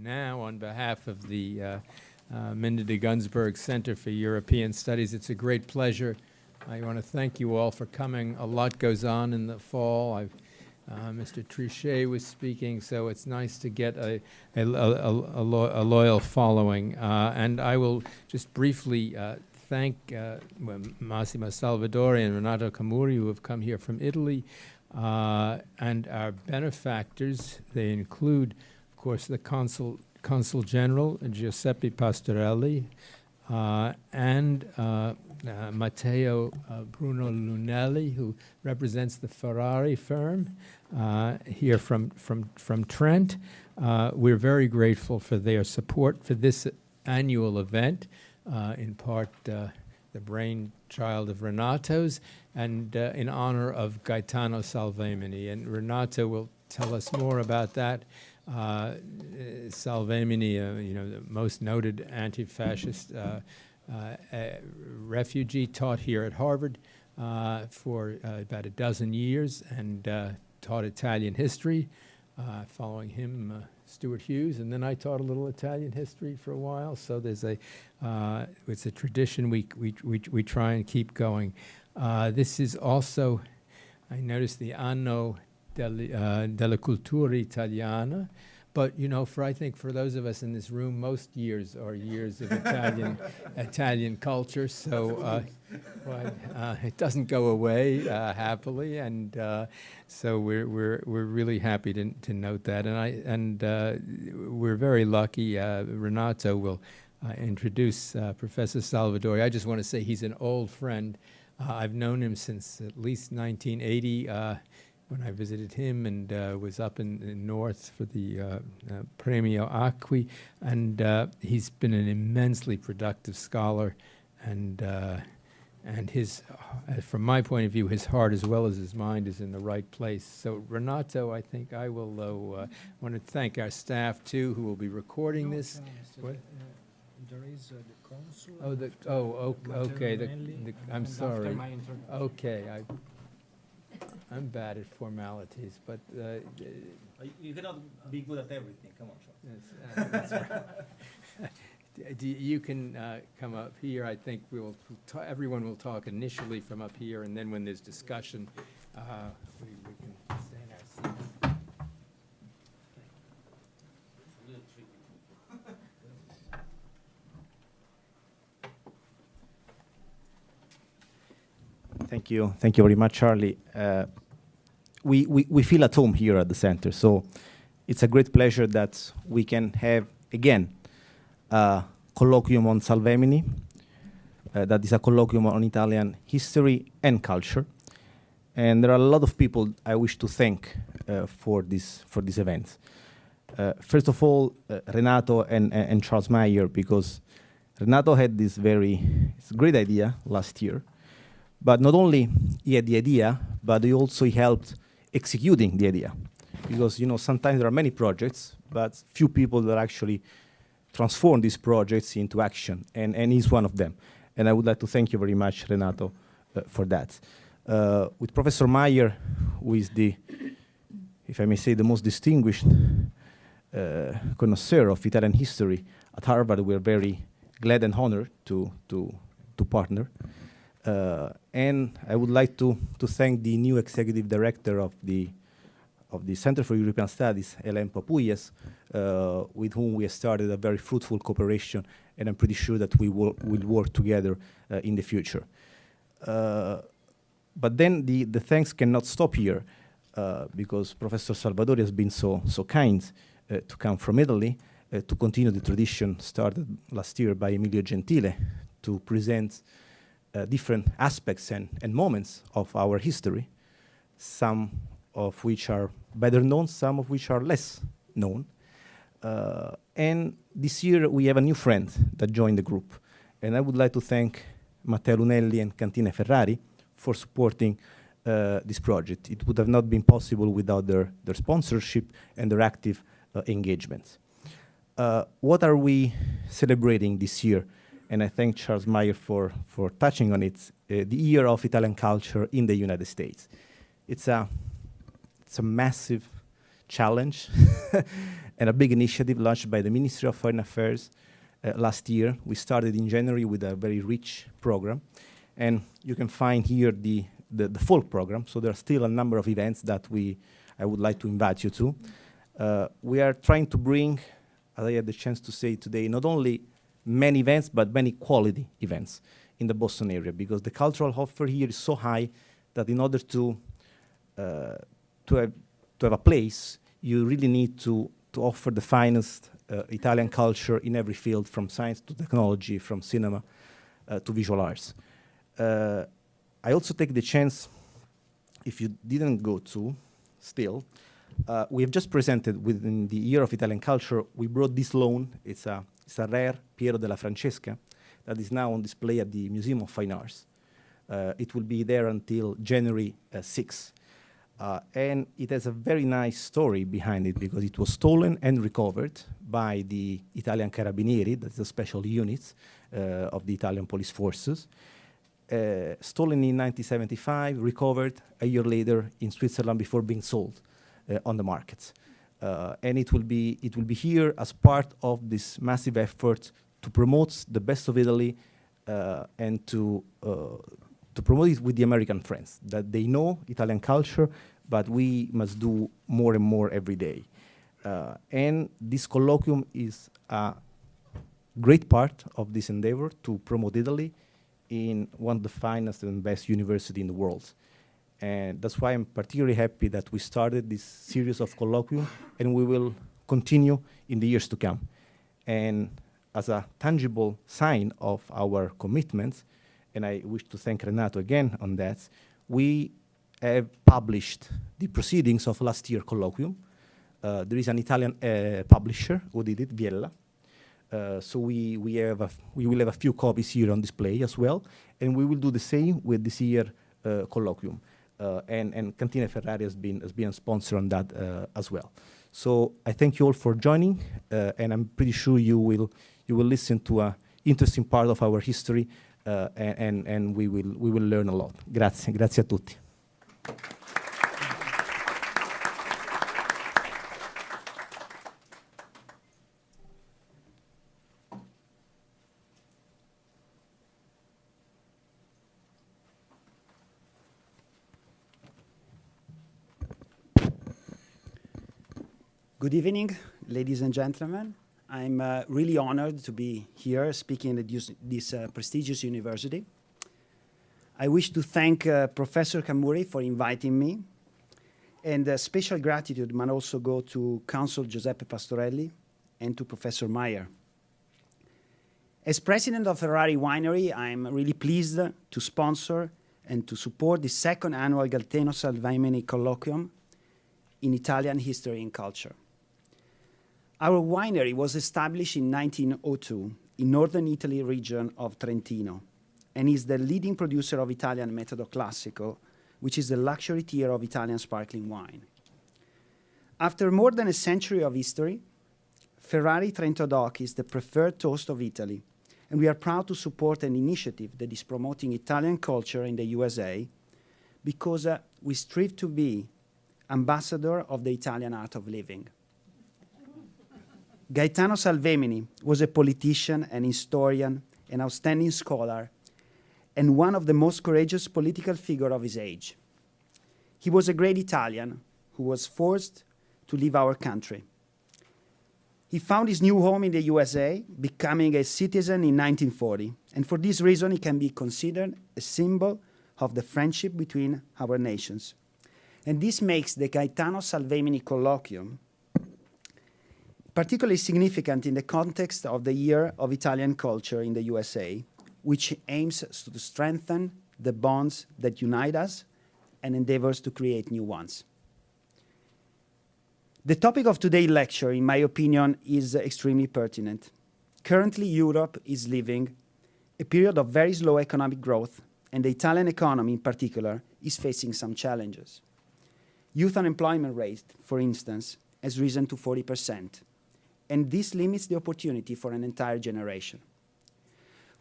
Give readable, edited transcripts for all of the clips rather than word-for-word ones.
now on behalf of the Minda de Gunsberg Center for European Studies. It's a great pleasure. I want to thank you all for coming. A lot goes on in the fall. Mr. Trichet was speaking, so it's nice to get a loyal following. And I will just briefly thank Massimo Salvadori and Renato Camurri, who have come here from Italy, and our benefactors. They include, of course, the Consul General, Giuseppe Pastorelli, and Matteo Bruno Lunelli, who represents the Ferrari firm here from Trent. We're very grateful for their support for this annual event, in part the brainchild of Renato's, and in honor of Gaetano Salvemini. And Renato will tell us more about that. Salvemini, the most noted anti-fascist refugee, taught here at Harvard for about a dozen years and taught Italian history. Following him, Stuart Hughes, and then I taught a little Italian history for a while. So there's it's a tradition we try and keep going. This is also, I noticed, the Anno della Cultura Italiana. But I think for those of us in this room, most years are years of Italian culture. So it doesn't go away happily, and so we're really happy to note that. And we're very lucky. Renato will introduce Professor Salvadori. I just want to say he's an old friend. I've known him since at least 1980. When I visited him and was up in North for the Premio Acqui, and he's been an immensely productive scholar, and his, from my point of view, his heart as well as his mind is in the right place. So Renato, I think I will want to thank our staff too, who will be recording this. What? There is the Consul. Okay. I'm sorry. Okay, I'm bad at formalities, but you cannot be good at everything. Come on, Charles. That's right. You can come up here. I think everyone will talk initially from up here, and then when there's discussion, we can stay in our seats. Thank you very much, Charlie. We feel at home here at the center, so it's a great pleasure that we can have again a colloquium on Salvemini. That is a colloquium on Italian history and culture, and there are a lot of people I wish to thank for this event. First of all, Renato and Charles Maier, because Renato had this great idea last year. But not only he had the idea, but he also helped executing the idea. Because, sometimes there are many projects, but few people that actually transform these projects into action, and he's one of them. And I would like to thank you very much, Renato, for that. With Professor Maier, who is if I may say, the most distinguished connoisseur of Italian history at Harvard, we're very glad and honored to partner. And I would like to thank the new executive director of the Center for European Studies, Hélène Papouillas, with whom we have started a very fruitful cooperation, and I'm pretty sure that we will work together in the future. But then the thanks cannot stop here, because Professor Salvadori has been so kind to come from Italy to continue the tradition started last year by Emilio Gentile to present different aspects and moments of our history, some of which are better known, some of which are less known. And this year we have a new friend that joined the group. And I would like to thank Matteo Lunelli and Cantine Ferrari for supporting this project. It would have not been possible without their sponsorship and their active engagement. What are we celebrating this year? And I thank Charles Maier for touching on it, the year of Italian culture in the United States. It's a massive challenge, and a big initiative launched by the Ministry of Foreign Affairs last year. We started in January with a very rich program, and you can find here the full program. So there are still a number of events that I would like to invite you to. We are trying to bring, as I had the chance to say today, not only many events, but many quality events in the Boston area, because the cultural offer here is so high that in order to have a place, you really need to offer the finest Italian culture in every field, from science to technology, from cinema to visual arts. I also take the chance, if you didn't go to, still, we have just presented within the Year of Italian Culture, we brought this loan. It's a rare Piero della Francesca that is now on display at the Museum of Fine Arts. It will be there until January 6th. And it has a very nice story behind it, because it was stolen and recovered by the Italian Carabinieri, that's the special units of the Italian police forces. Stolen in 1975, recovered a year later in Switzerland before being sold on the markets. And it will be here as part of this massive effort to promote the best of Italy and to promote it with the American friends, that they know Italian culture, but we must do more and more every day. And this colloquium is a great part of this endeavor to promote Italy in one of the finest and best universities in the world. And that's why I'm particularly happy that we started this series of colloquium, and we will continue in the years to come. And as a tangible sign of our commitments, and I wish to thank Renato again on that, we have published the proceedings of last year's colloquium. There is an Italian publisher who did it, Biella. So we will have a few copies here on display as well, and we will do the same with this year colloquium. And Cantine Ferrari has been a sponsor on that as well. So I thank you all for joining, and I'm pretty sure you will listen to an interesting part of our history, and we will learn a lot. Grazie a tutti. Good evening, ladies and gentlemen. I'm really honored to be here speaking at this prestigious university. I wish to thank Professor Camurri for inviting me, and special gratitude must also go to Consul Giuseppe Pastorelli and to Professor Maier. As president of Ferrari Winery, I'm really pleased to sponsor and to support the second annual Gaetano Salvemini Colloquium in Italian history and culture. Our winery was established in 1902 in northern Italy region of Trentino, and is the leading producer of Italian Metodo Classico, which is the luxury tier of Italian sparkling wine. After more than a century of history, Ferrari Trento DOC is the preferred toast of Italy, and we are proud to support an initiative that is promoting Italian culture in the USA, because we strive to be ambassador of the Italian art of living. Gaetano Salvemini was a politician, an historian, an outstanding scholar, and one of the most courageous political figures of his age. He was a great Italian who was forced to leave our country. He found his new home in the USA, becoming a citizen in 1940, and for this reason he can be considered a symbol of the friendship between our nations. And this makes the Gaetano Salvemini Colloquium particularly significant in the context of the Year of Italian Culture in the USA, which aims to strengthen the bonds that unite us and endeavors to create new ones. The topic of today's lecture, in my opinion, is extremely pertinent. Currently, Europe is living a period of very slow economic growth, and the Italian economy in particular is facing some challenges. Youth unemployment rate, for instance, has risen to 40%. And this limits the opportunity for an entire generation.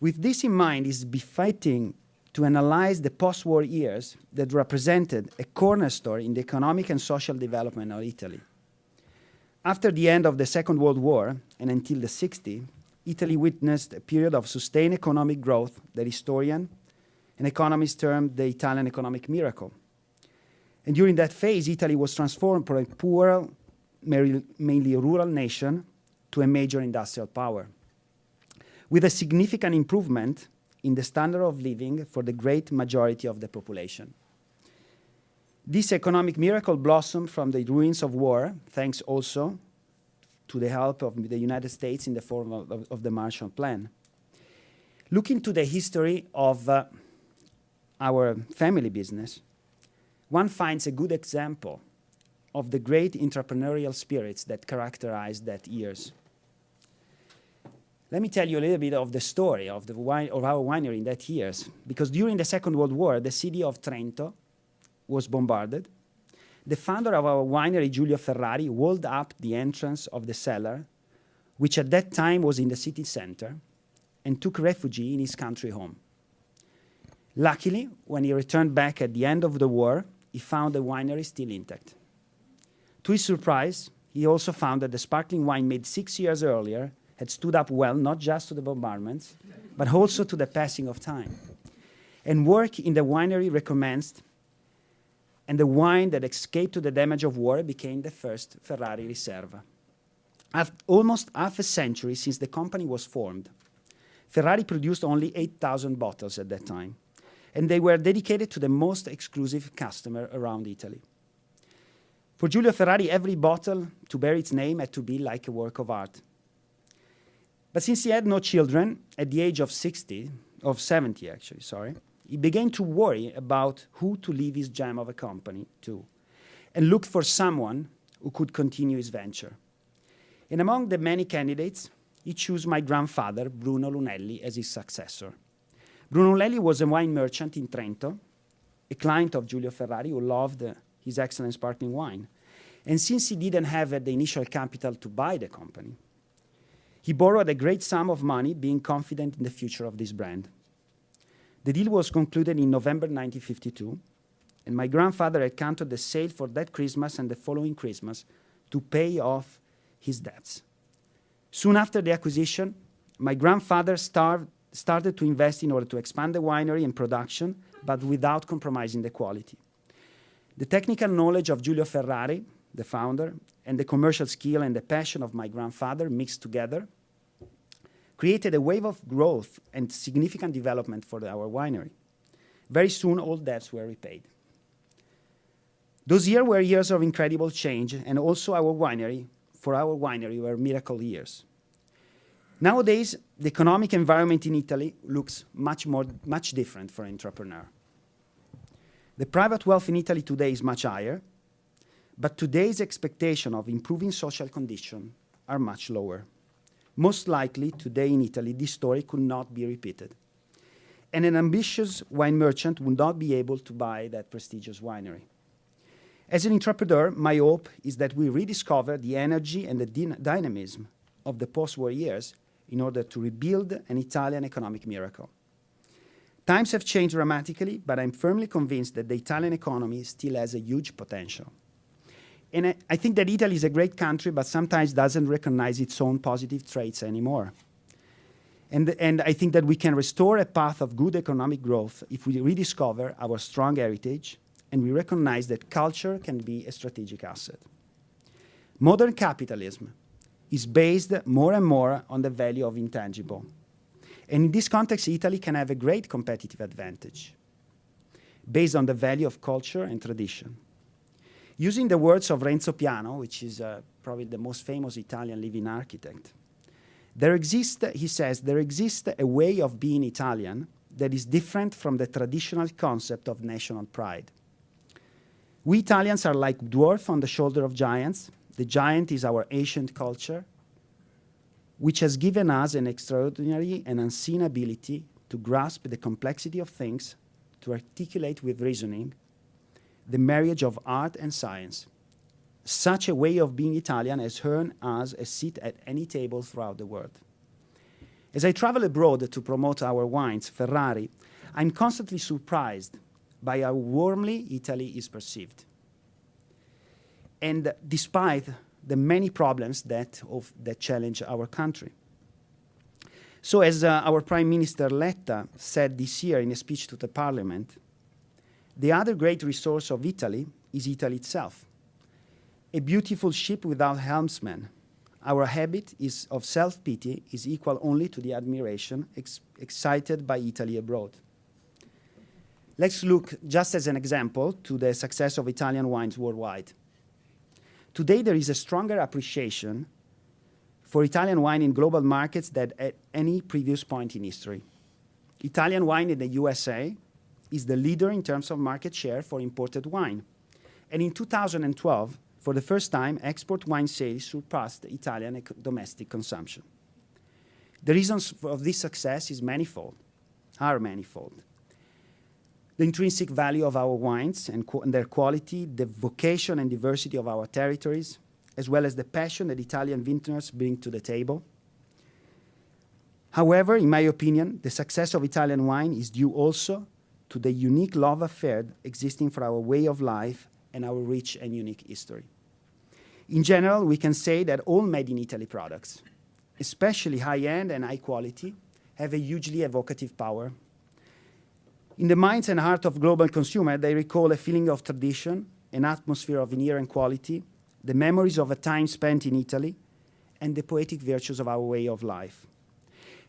With this in mind, it's befitting to analyze the post-war years that represented a cornerstone in the economic and social development of Italy. After the end of the Second World War and until the 60s, Italy witnessed a period of sustained economic growth that historian and economists termed the Italian economic miracle. And during that phase, Italy was transformed from a poor, mainly rural nation to a major industrial power, with a significant improvement in the standard of living for the great majority of the population. This economic miracle blossomed from the ruins of war, thanks also to the help of the United States in the form of the Marshall Plan. Looking to the history of our family business, one finds a good example of the great entrepreneurial spirits that characterized that years. Let me tell you a little bit of the story of our winery in that years, because during the Second World War, the city of Trento was bombarded. The founder of our winery, Giulio Ferrari, walled up the entrance of the cellar, which at that time was in the city center, and took refuge in his country home. Luckily, when he returned back at the end of the war, he found the winery still intact. To his surprise, he also found that the sparkling wine made 6 years earlier had stood up well, not just to the bombardments, but also to the passing of time. And work in the winery recommenced, and the wine that escaped to the damage of war became the first Ferrari Riserva. Almost half a century since the company was formed, Ferrari produced only 8,000 bottles at that time, and they were dedicated to the most exclusive customer around Italy. For Giulio Ferrari, every bottle to bear its name had to be like a work of art. But since he had no children, at the age of 70, he began to worry about who to leave his gem of a company to, and looked for someone who could continue his venture. And among the many candidates, he chose my grandfather, Bruno Lunelli, as his successor. Bruno Lunelli was a wine merchant in Trento, a client of Giulio Ferrari who loved his excellent sparkling wine. And since he didn't have the initial capital to buy the company, he borrowed a great sum of money, being confident in the future of this brand. The deal was concluded in November 1952, and my grandfather had counted the sale for that Christmas and the following Christmas to pay off his debts. Soon after the acquisition, my grandfather started to invest in order to expand the winery and production, but without compromising the quality. The technical knowledge of Giulio Ferrari, the founder, and the commercial skill and the passion of my grandfather mixed together created a wave of growth and significant development for our winery. Very soon, all debts were repaid. Those years were years of incredible change, and also for our winery were miracle years. Nowadays, the economic environment in Italy looks much different for an entrepreneur. The private wealth in Italy today is much higher, but today's expectation of improving social conditions are much lower. Most likely, today in Italy, this story could not be repeated. And an ambitious wine merchant would not be able to buy that prestigious winery. As an entrepreneur, my hope is that we rediscover the energy and the dynamism of the post-war years in order to rebuild an Italian economic miracle. Times have changed dramatically, but I'm firmly convinced that the Italian economy still has a huge potential. And I think that Italy is a great country, but sometimes doesn't recognize its own positive traits anymore. And I think that we can restore a path of good economic growth if we rediscover our strong heritage and we recognize that culture can be a strategic asset. Modern capitalism is based more and more on the value of intangible. And in this context, Italy can have a great competitive advantage based on the value of culture and tradition. Using the words of Renzo Piano, which is probably the most famous Italian living architect, he says, there exists a way of being Italian that is different from the traditional concept of national pride. We Italians are like dwarfs on the shoulder of giants. The giant is our ancient culture, which has given us an extraordinary and unseen ability to grasp the complexity of things, to articulate with reasoning the marriage of art and science. Such a way of being Italian has earned us a seat at any table throughout the world. As I travel abroad to promote our wines, Ferrari, I'm constantly surprised by how warmly Italy is perceived. And despite the many problems that challenge our country. So as our Prime Minister Letta said this year in a speech to the Parliament, the other great resource of Italy is Italy itself. A beautiful ship without helmsman. Our habit of self-pity is equal only to the admiration excited by Italy abroad. Let's look, just as an example, to the success of Italian wines worldwide. Today, there is a stronger appreciation for Italian wine in global markets than at any previous point in history. Italian wine in the USA is the leader in terms of market share for imported wine. And in 2012, for the first time, export wine sales surpassed Italian domestic consumption. The reasons for this success are manifold. The intrinsic value of our wines and their quality, the vocation and diversity of our territories, as well as the passion that Italian vintners bring to the table. However, in my opinion, the success of Italian wine is due also to the unique love affair existing for our way of life and our rich and unique history. In general, we can say that all made in Italy products, especially high-end and high quality, have a hugely evocative power. In the minds and heart of global consumer, they recall a feeling of tradition, an atmosphere of inherent quality, the memories of a time spent in Italy, and the poetic virtues of our way of life.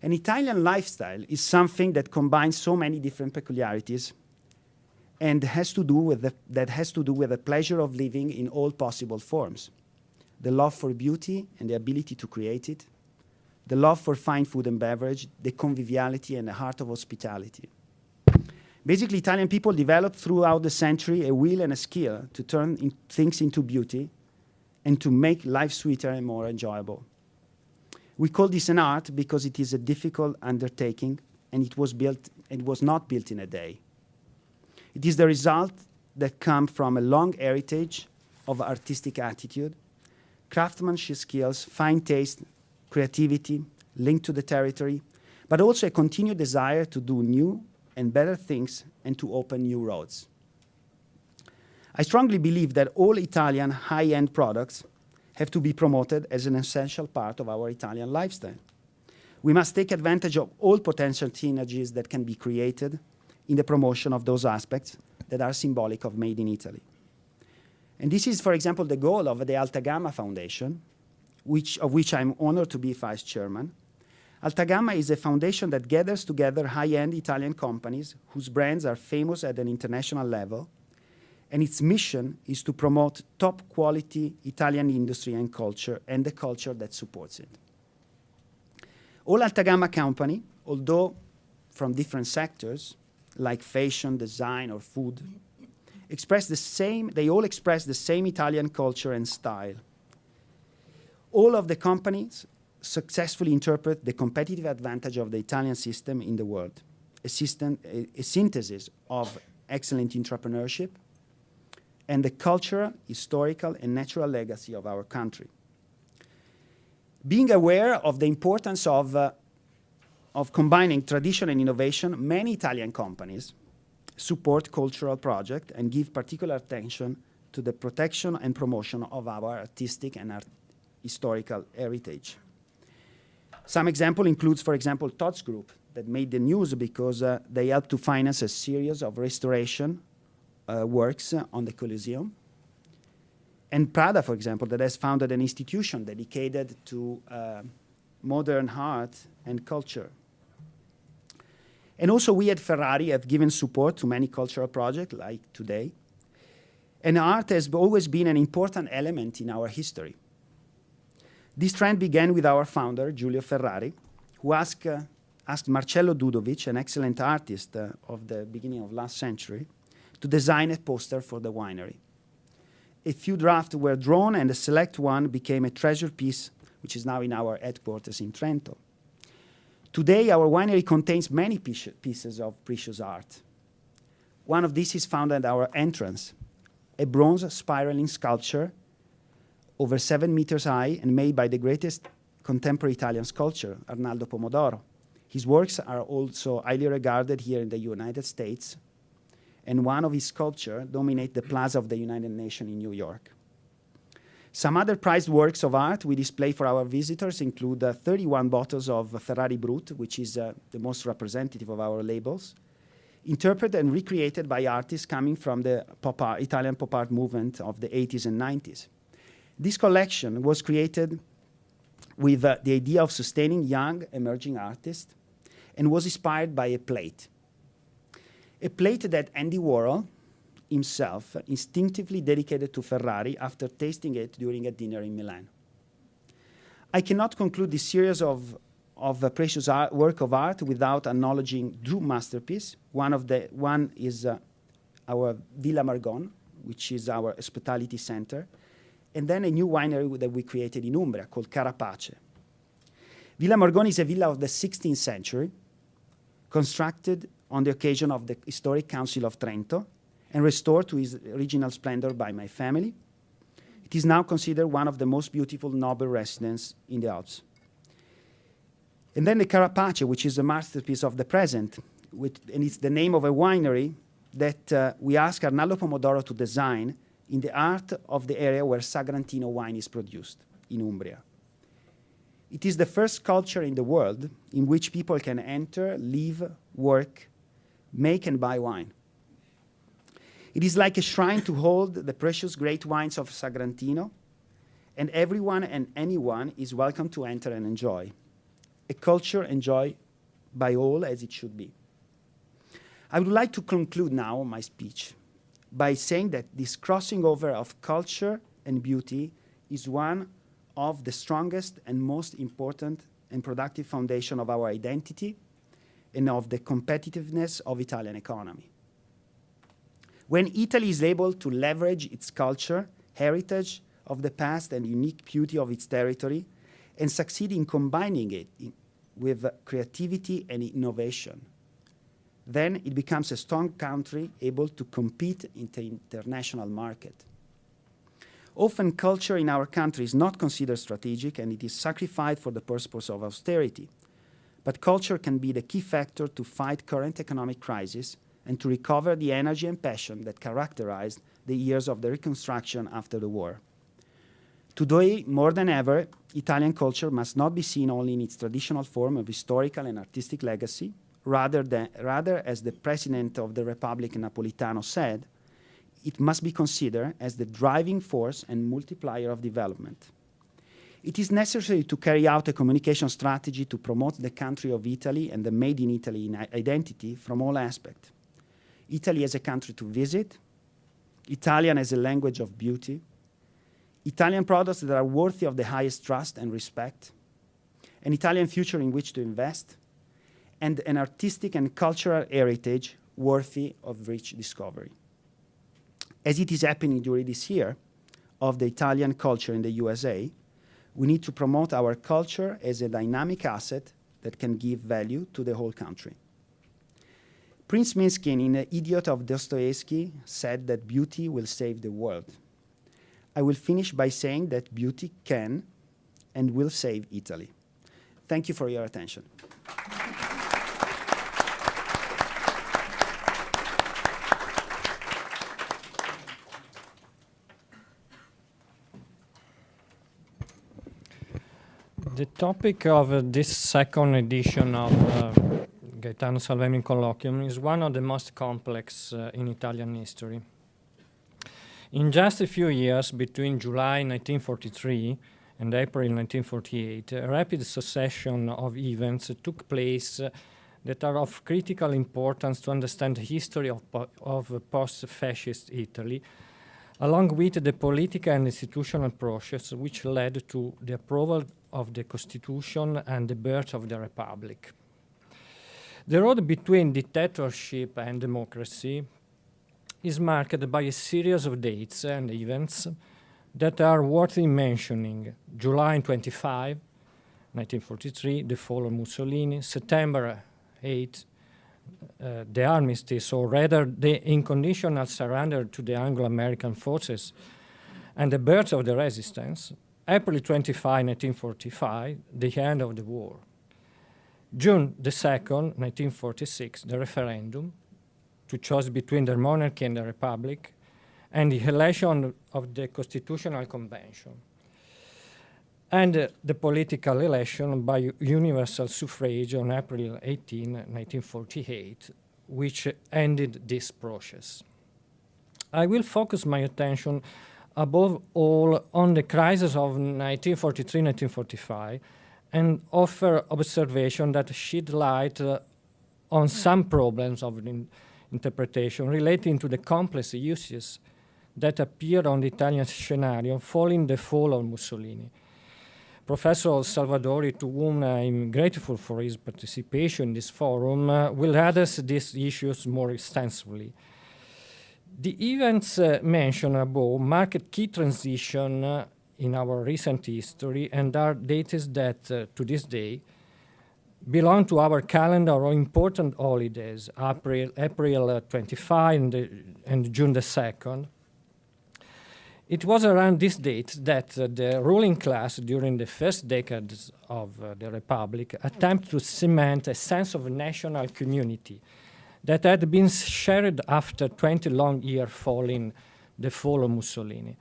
An Italian lifestyle is something that combines so many different peculiarities and has to do with the pleasure of living in all possible forms. The love for beauty and the ability to create it, the love for fine food and beverage, the conviviality and the heart of hospitality. Basically, Italian people developed throughout the century a will and a skill to turn things into beauty and to make life sweeter and more enjoyable. We call this an art because it is a difficult undertaking and it was not built in a day. It is the result that comes from a long heritage of artistic attitude, craftsmanship skills, fine taste, creativity, linked to the territory, but also a continued desire to do new and better things and to open new roads. I strongly believe that all Italian high-end products have to be promoted as an essential part of our Italian lifestyle. We must take advantage of all potential synergies that can be created in the promotion of those aspects that are symbolic of Made in Italy. And this is, for example, the goal of the Alta Gamma Foundation, of which I'm honored to be vice chairman. Alta Gamma is a foundation that gathers together high-end Italian companies whose brands are famous at an international level, and its mission is to promote top-quality Italian industry and culture, and the culture that supports it. All Alta Gamma company, although from different sectors, like fashion, design, or food, they all express the same Italian culture and style. All of the companies successfully interpret the competitive advantage of the Italian system in the world, a synthesis of excellent entrepreneurship and the cultural, historical, and natural legacy of our country. Being aware of the importance of combining tradition and innovation, many Italian companies support cultural projects and give particular attention to the protection and promotion of our artistic and historical heritage. Some example includes, for example, Tod's Group that made the news because they helped to finance a series of restoration works on the Colosseum. And Prada, for example, that has founded an institution dedicated to modern art and culture. And also we at Ferrari have given support to many cultural projects like today. And art has always been an important element in our history. This trend began with our founder, Giulio Ferrari, who asked Marcello Dudovic, an excellent artist of the beginning of last century, to design a poster for the winery. A few drafts were drawn and a select one became a treasure piece, which is now in our headquarters in Trento. Today, our winery contains many pieces of precious art. One of these is found at our entrance, a bronze spiraling sculpture over 7 meters high and made by the greatest contemporary Italian sculptor, Arnaldo Pomodoro. His works are also highly regarded here in the United States, and one of his sculptures dominates the Plaza of the United Nations in New York. Some other prized works of art we display for our visitors include 31 bottles of Ferrari Brut, which is the most representative of our labels, interpreted and recreated by artists coming from the Italian pop art movement of the 80s and 90s. This collection was created with the idea of sustaining young, emerging artists and was inspired by a plate that Andy Warhol himself instinctively dedicated to Ferrari after tasting it during a dinner in Milan. I cannot conclude this series of precious work of art without acknowledging true masterpiece. One is our Villa Margon, which is our hospitality center, and then a new winery that we created in Umbria called Carapace. Villa Margon is a villa of the 16th century, constructed on the occasion of the historic Council of Trento and restored to its original splendor by my family. It is now considered one of the most beautiful noble residences in the Alps. And then the Carapace, which is a masterpiece of the present, and it's the name of a winery that we asked Arnaldo Pomodoro to design in the art of the area where Sagrantino wine is produced, in Umbria. It is the first sculpture in the world in which people can enter, live, work, make and buy wine. It is like a shrine to hold the precious great wines of Sagrantino, and everyone and anyone is welcome to enter and enjoy. A culture enjoyed by all as it should be. I would like to conclude now my speech by saying that this crossing over of culture and beauty is one of the strongest and most important and productive foundation of our identity and of the competitiveness of Italian economy. When Italy is able to leverage its culture, heritage of the past and unique beauty of its territory and succeed in combining it with creativity and innovation, then it becomes a strong country able to compete in the international market. Often culture in our country is not considered strategic and it is sacrificed for the purpose of austerity. But culture can be the key factor to fight current economic crisis and to recover the energy and passion that characterized the years of the Reconstruction after the war. Today, more than ever, Italian culture must not be seen only in its traditional form of historical and artistic legacy, rather, as the President of the Republic, Napolitano, said, it must be considered as the driving force and multiplier of development. It is necessary to carry out a communication strategy to promote the country of Italy and the made in Italy identity from all aspects. Italy as a country to visit, Italian as a language of beauty, Italian products that are worthy of the highest trust and respect, an Italian future in which to invest, and an artistic and cultural heritage worthy of rich discovery. As it is happening during this year of the Italian culture in the USA, we need to promote our culture as a dynamic asset that can give value to the whole country. Prince Minskin, in The Idiot of Dostoevsky, said that beauty will save the world. I will finish by saying that beauty can and will save Italy. Thank you for your attention. The topic of this second edition of Gaetano Salvemini Colloquium is one of the most complex in Italian history. In just a few years, between July 1943 and April 1948, a rapid succession of events took place that are of critical importance to understand the history of post-fascist Italy, along with the political and institutional process which led to the approval of the Constitution and the birth of the Republic. The road between dictatorship and democracy is marked by a series of dates and events that are worthy mentioning. July 25, 1943, the fall of Mussolini, September 8, the armistice, or rather the unconditional surrender to the Anglo-American forces and the birth of the resistance, April 25, 1945, the end of the war. June 2nd, 1946, the referendum to choose between the monarchy and the republic, and the election of the Constitutional Convention, and the political election by universal suffrage on April 18, 1948, which ended this process. I will focus my attention above all on the crisis of 1943-1945 and offer observation that shed light on some problems of interpretation relating to the complex uses that appeared on the Italian scenario following the fall of Mussolini. Professor Salvadori, to whom I'm grateful for his participation in this forum, will address these issues more extensively. The events mentioned above mark a key transition in our recent history and are dates that, to this day, belong to our calendar of important holidays, April 25 and June the 2nd. It was around this date that the ruling class during the first decades of the Republic attempted to cement a sense of national community that had been shared after 20 long years following the fall of Mussolini.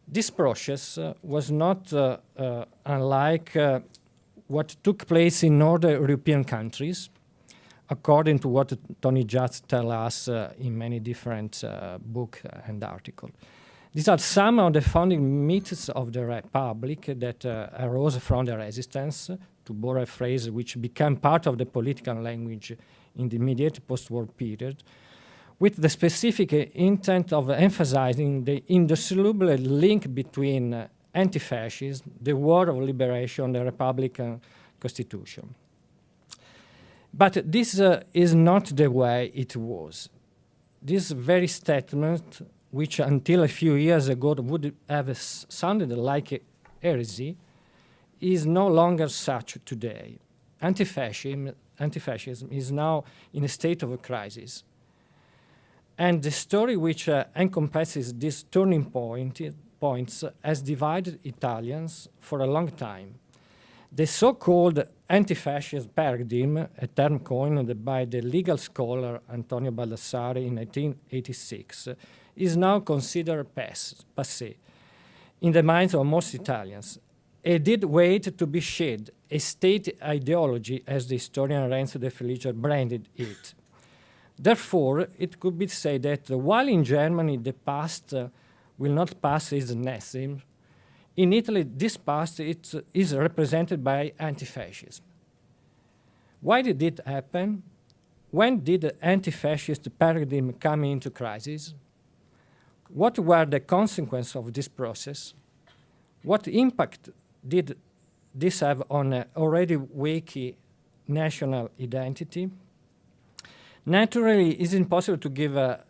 This process was not unlike what took place in other European countries, according to what Tony Just tells us in many different books and articles. These are some of the founding myths of the Republic that arose from the resistance, to borrow a phrase which became part of the political language in the immediate post-war period, with the specific intent of emphasizing the indissoluble link between anti-fascism, the war of liberation, the Republican Constitution. But this is not the way it was. This very statement, which until a few years ago would have sounded like heresy, is no longer such today. Anti-fascism is now in a state of a crisis. And the story which encompasses this turning points has divided Italians for a long time. The so-called anti-fascist paradigm, a term coined by the legal scholar Antonio Baldassare in 1986, is now considered passé in the minds of most Italians. It did wait to be shed, a state ideology, as the historian Renzo De Felice branded it. Therefore, it could be said that while in Germany the past will not pass as Nazism, in Italy this past is represented by anti-fascism. Why did it happen? When did the anti-fascist paradigm come into crisis? What were the consequences of this process? What impact did this have on an already wacky national identity? Naturally, it's impossible to give a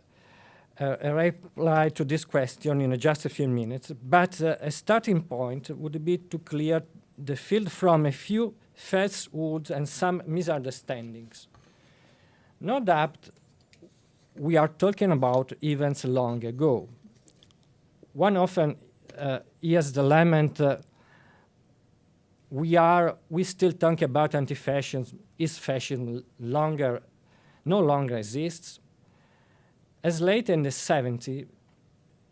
reply to this question in just a few minutes, but a starting point would be to clear the field from a few falsehoods and some misunderstandings. No doubt, we are talking about events long ago. One often hears the lament, we still talk about anti-fascism, is fascism no longer exists? As late in the 70s,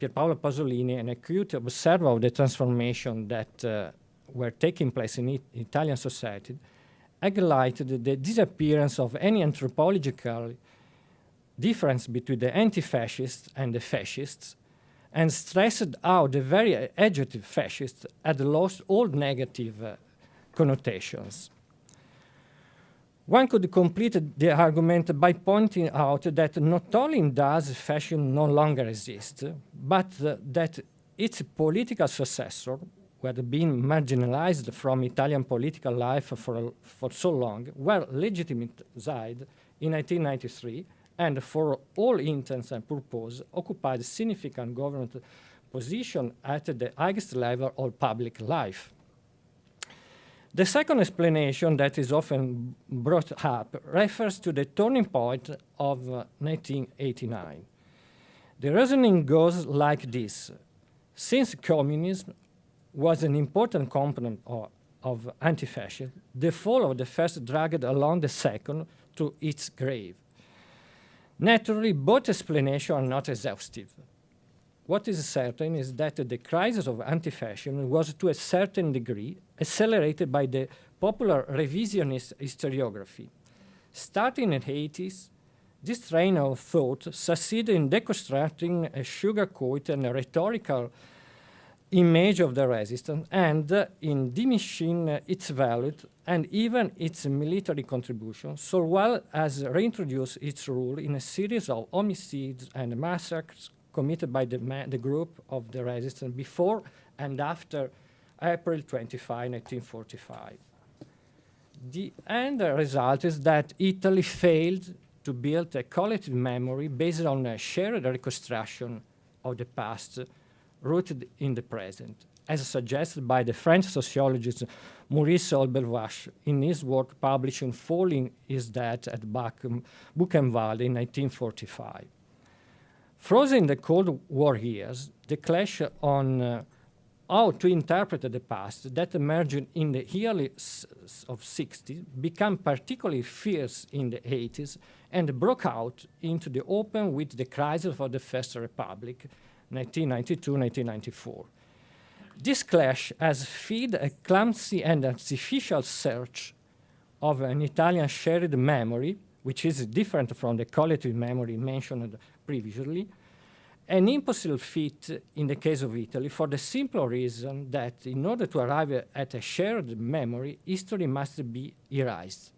Pierpaolo Pasolini, an acute observer of the transformation that were taking place in Italian society, highlighted the disappearance of any anthropological difference between the anti-fascists and the fascists, and stressed how the very adjective fascist had lost all negative connotations. One could complete the argument by pointing out that not only does fascism no longer exist, but that its political successor, who had been marginalized from Italian political life for so long, were legitimized in 1993, and for all intents and purposes occupied significant government position at the highest level of public life. The second explanation that is often brought up refers to the turning point of 1989. The reasoning goes like this. Since communism was an important component of anti-fascism, the fall of the first dragged along the second to its grave. Naturally, both explanations are not exhaustive. what is certain is that the crisis of anti-fascism was to a certain degree accelerated by the popular revisionist historiography. Starting in the 80s, this train of thought succeeded in deconstructing a sugar-coated and rhetorical image of the resistance and in diminishing its value and even its military contribution, so well as reintroduce its role in a series of homicides and massacres committed by the group of the resistance before and after April 25, 1945. The end result is that Italy failed to build a collective memory based on a shared reconstruction of the past rooted in the present, as suggested by the French sociologist Maurice Holbert in his work published in Falling is Dead at Buchenwald in 1945. Frozen in the Cold War years, the clash on how to interpret the past that emerged in the early of 60s became particularly fierce in the 80s and broke out into the open with the crisis of the First Republic, 1992-1994. This clash has fed a clumsy and artificial search of an Italian shared memory, which is different from the collective memory mentioned previously, an impossible feat in the case of Italy for the simple reason that in order to arrive at a shared memory, history must be erased.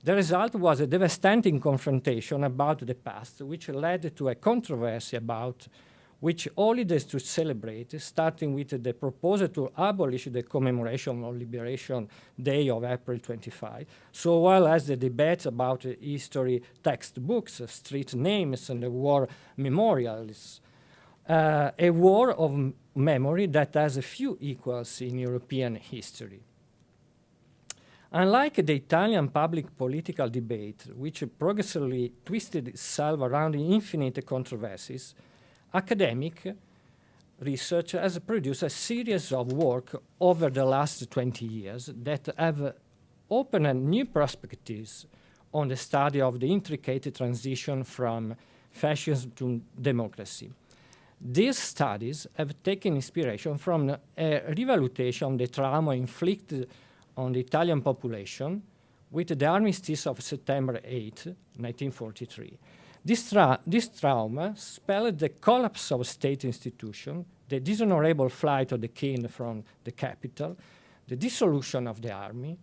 The result was a devastating confrontation about the past, which led to a controversy about which holidays to celebrate, starting with the proposal to abolish the commemoration of Liberation Day of April 25, so well as the debates about history textbooks, street names, and the war memorials. A war of memory that has a few equals in European history. Unlike the Italian public political debate, which progressively twisted itself around infinite controversies, academic research has produced a series of work over the last 20 years that have opened new perspectives on the study of the intricate transition from fascism to democracy. These studies have taken inspiration from a revaluation of the trauma inflicted on the Italian population with the armistice of September 8, 1943. This trauma spelled the collapse of state institutions, the dishonorable flight of the king from the capital, the dissolution of the army,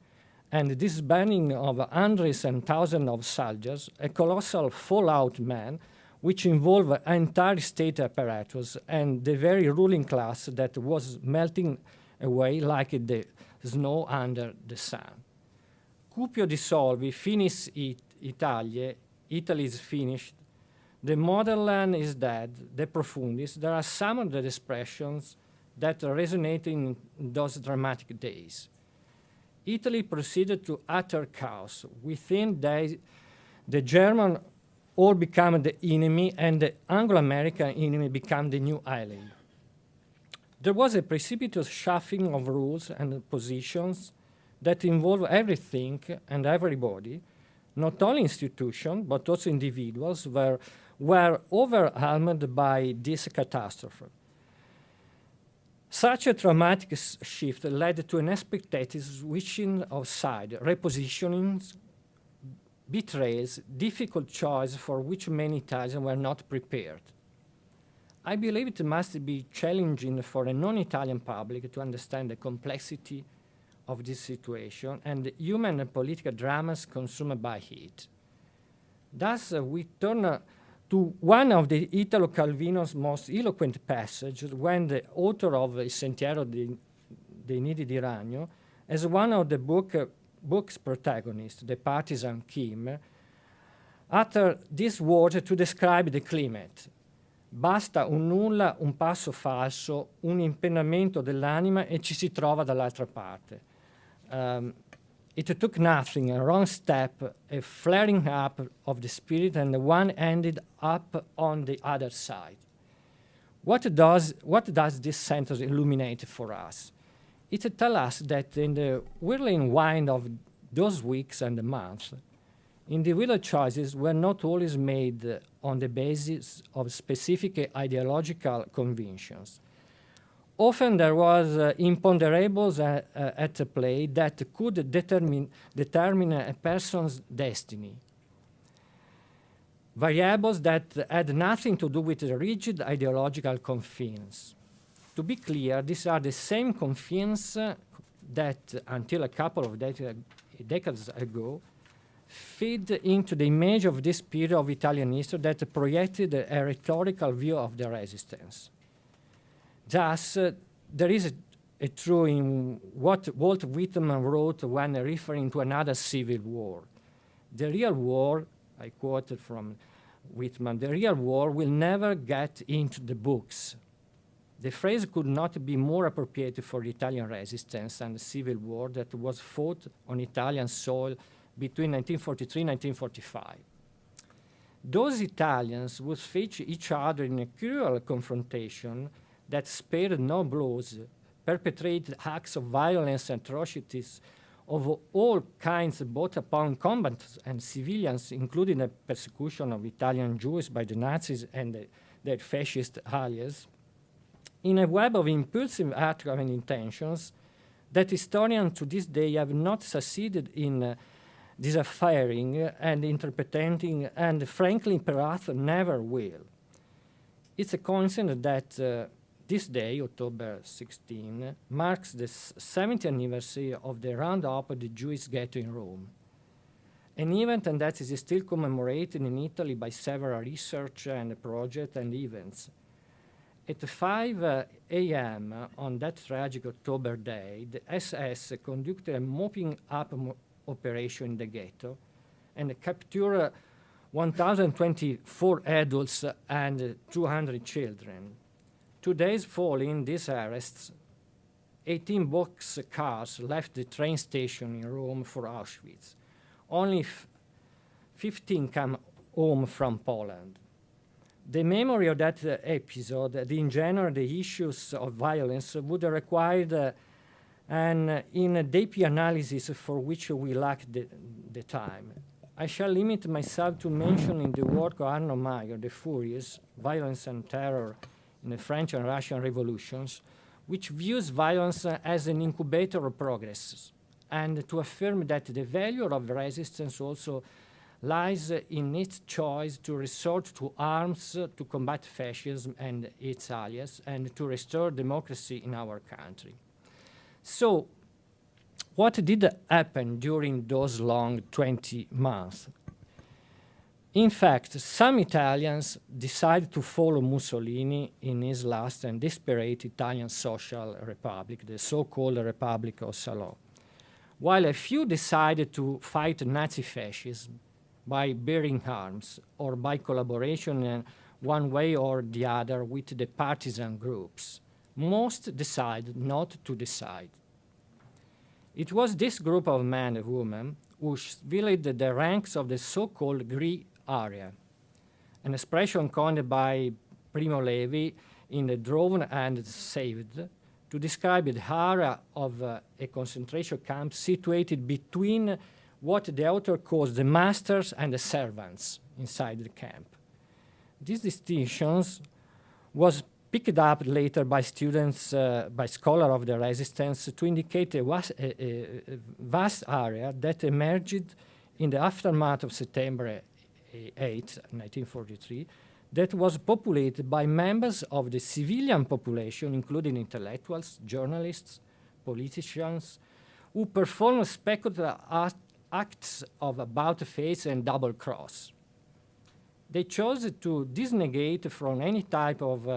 and the disbanding of hundreds and thousands of soldiers, a colossal fallout man which involved an entire state apparatus and the very ruling class that was melting away like the snow under the sun. Cupio dissolvi, finis Italie, Italy is finished, the motherland is dead, de profundis. There are some of the expressions that resonate in those dramatic days. Italy proceeded to utter chaos. Within days, the German all became the enemy and the Anglo-American enemy became the new ally. There was a precipitous shuffling of rules and positions that involved everything and everybody. Not only institutions, but also individuals were overwhelmed by this catastrophe. Such a traumatic shift led to an unexpected switching of side, repositionings, betrayals, difficult choices for which many Italians were not prepared. I believe it must be challenging for a non-Italian public to understand the complexity of this situation and the human and political dramas consumed by it. Thus, we turn to one of the Italo Calvino's most eloquent passages when the author of Il Sentiero dei Nidi di Ragno, as one of the book's protagonists, the partisan Kim, uttered these words to describe the climate. Basta un nulla, un passo falso, un impennamento dell'anima e ci si trova dall'altra parte. It took nothing, a wrong step, a flaring up of the spirit, and one ended up on the other side. What does this sentence illuminate for us? It tells us that in the whirling wind of those weeks and months, individual choices were not always made on the basis of specific ideological convictions. Often there was imponderables at play that could determine a person's destiny. Variables that had nothing to do with rigid ideological confines. To be clear, these are the same confines that, until a couple of decades ago, fed into the image of this period of Italian history that projected a rhetorical view of the resistance. Thus, there is a truth in what Walt Whitman wrote when referring to another civil war. The real war, I quoted from Whitman, the real war will never get into the books. The phrase could not be more appropriate for the Italian resistance and the civil war that was fought on Italian soil between 1943 and 1945. Those Italians would face each other in a cruel confrontation that spared no blows, perpetrated acts of violence and atrocities of all kinds, both upon combatants and civilians, including the persecution of Italian Jews by the Nazis and their fascist allies, in a web of impulsive acts and intentions that historians to this day have not succeeded in deciphering and interpreting, and frankly, perhaps never will. It's a coincidence that this day, October 16, marks the 70th anniversary of the roundup of the Jewish ghetto in Rome, an event and that is still commemorated in Italy by several research and projects and events. At 5 a.m. on that tragic October day, the SS conducted a mopping up operation in the ghetto and captured 1,024 adults and 200 children. 2 days following these arrests, 18 box cars left the train station in Rome for Auschwitz. Only 15 came home from Poland. The memory of that episode, in general, the issues of violence, would require an in-depth analysis for which we lack the time. I shall limit myself to mentioning the work of Arno Maier, The Furious, Violence and Terror in the French and Russian revolutions, which views violence as an incubator of progress, and to affirm that the value of resistance also lies in its choice to resort to arms to combat fascism and its allies, and to restore democracy in our country. So, what did happen during those long 20 months? In fact, some Italians decided to follow Mussolini in his last and desperate Italian social republic, the so-called Republic of Salò, while a few decided to fight Nazi fascism by bearing arms or by collaboration in one way or the other with the partisan groups. Most decided not to decide. It was this group of men and women who filled the ranks of the so-called Grey Area, an expression coined by Primo Levi in The Drawn and Saved to describe the area of a concentration camp situated between what the author calls the masters and the servants inside the camp. These distinctions was picked up later by students, by scholars of the resistance, to indicate a vast area that emerged in the aftermath of September 8, 1943, that was populated by members of the civilian population, including intellectuals, journalists, politicians, who performed speculative acts of about-face and double-cross. They chose to disengage from any type of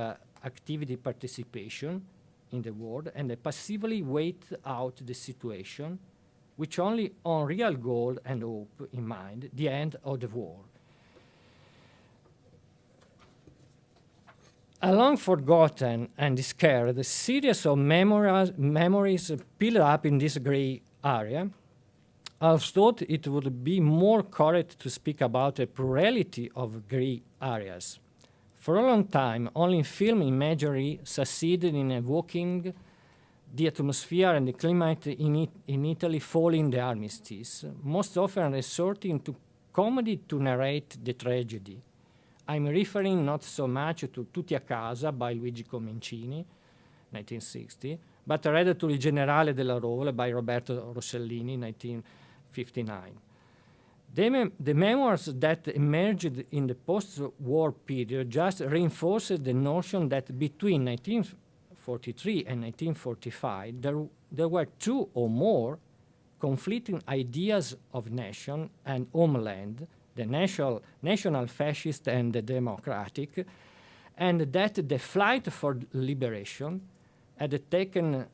activity participation in the war and they passively wait out the situation, which only on real goal and hope in mind, the end of the war. A long forgotten and scared, a series of memories piled up in this gray area. I thought it would be more correct to speak about a plurality of gray areas. For a long time, only film imagery succeeded in evoking the atmosphere and the climate in Italy following the armistice, most often resorting to comedy to narrate the tragedy. I'm referring not so much to Tutti a casa by Luigi Comencini, 1960, but rather to Il Generale della Role by Roberto Rossellini, 1959. The memoirs that emerged in the post-war period just reinforced the notion that between 1943 and 1945, there were two or more conflicting ideas of nation and homeland, the national fascist and the democratic, and that the fight for liberation had taken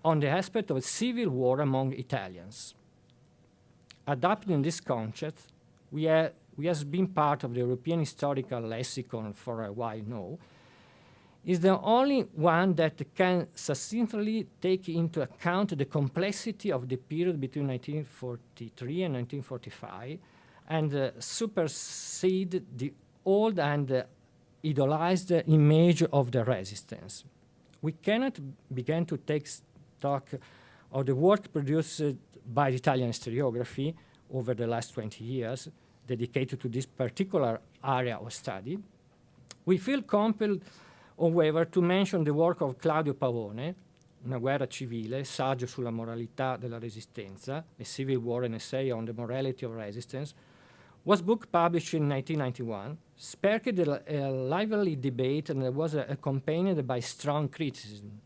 on the aspect of civil war among Italians. Adopting this concept, we have been part of the European historical lexicon for a while now, is the only one that can succinctly take into account the complexity of the period between 1943 and 1945 and supersede the old and idolized image of the resistance. We cannot begin to take stock of the work produced by the Italian historiography over the last 20 years dedicated to this particular area of study. We feel compelled, however, to mention the work of Claudio Pavone, Una guerra civile, saggio sulla moralità della resistenza, a civil war and essay on the morality of resistance, was book published in 1991, sparked a lively debate and was accompanied by strong criticism.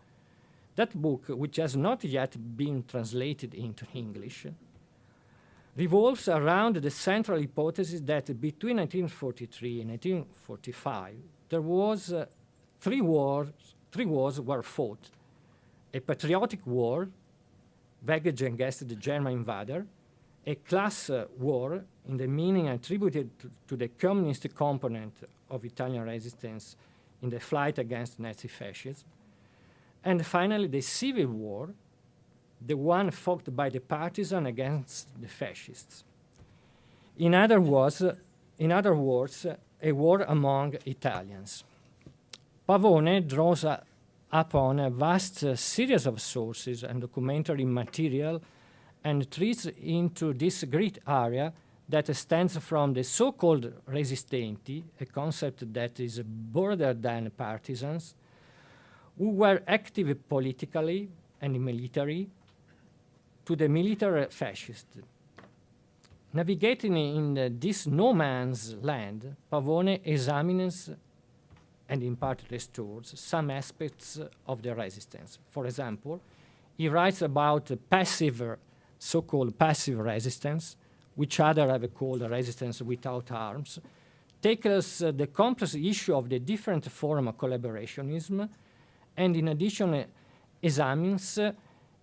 That book, which has not yet been translated into English, revolves around the central hypothesis that between 1943 and 1945, there was three wars were fought: a patriotic war, waged against the German invader; a class war, in the meaning attributed to the communist component of Italian resistance in the fight against Nazi fascism; and finally, the civil war, the one fought by the partisan against the fascists. In other words, a war among Italians. Pavone draws upon a vast series of sources and documentary material and treats into this great area that stands from the so-called resistenti, a concept that is broader than partisans, who were active politically and military, to the military fascists. Navigating in this no man's land, Pavone examines and in part restores some aspects of the resistance. For example, he writes about so-called passive resistance, which others have called resistance without arms, tackles the complex issue of the different form of collaborationism, and in addition examines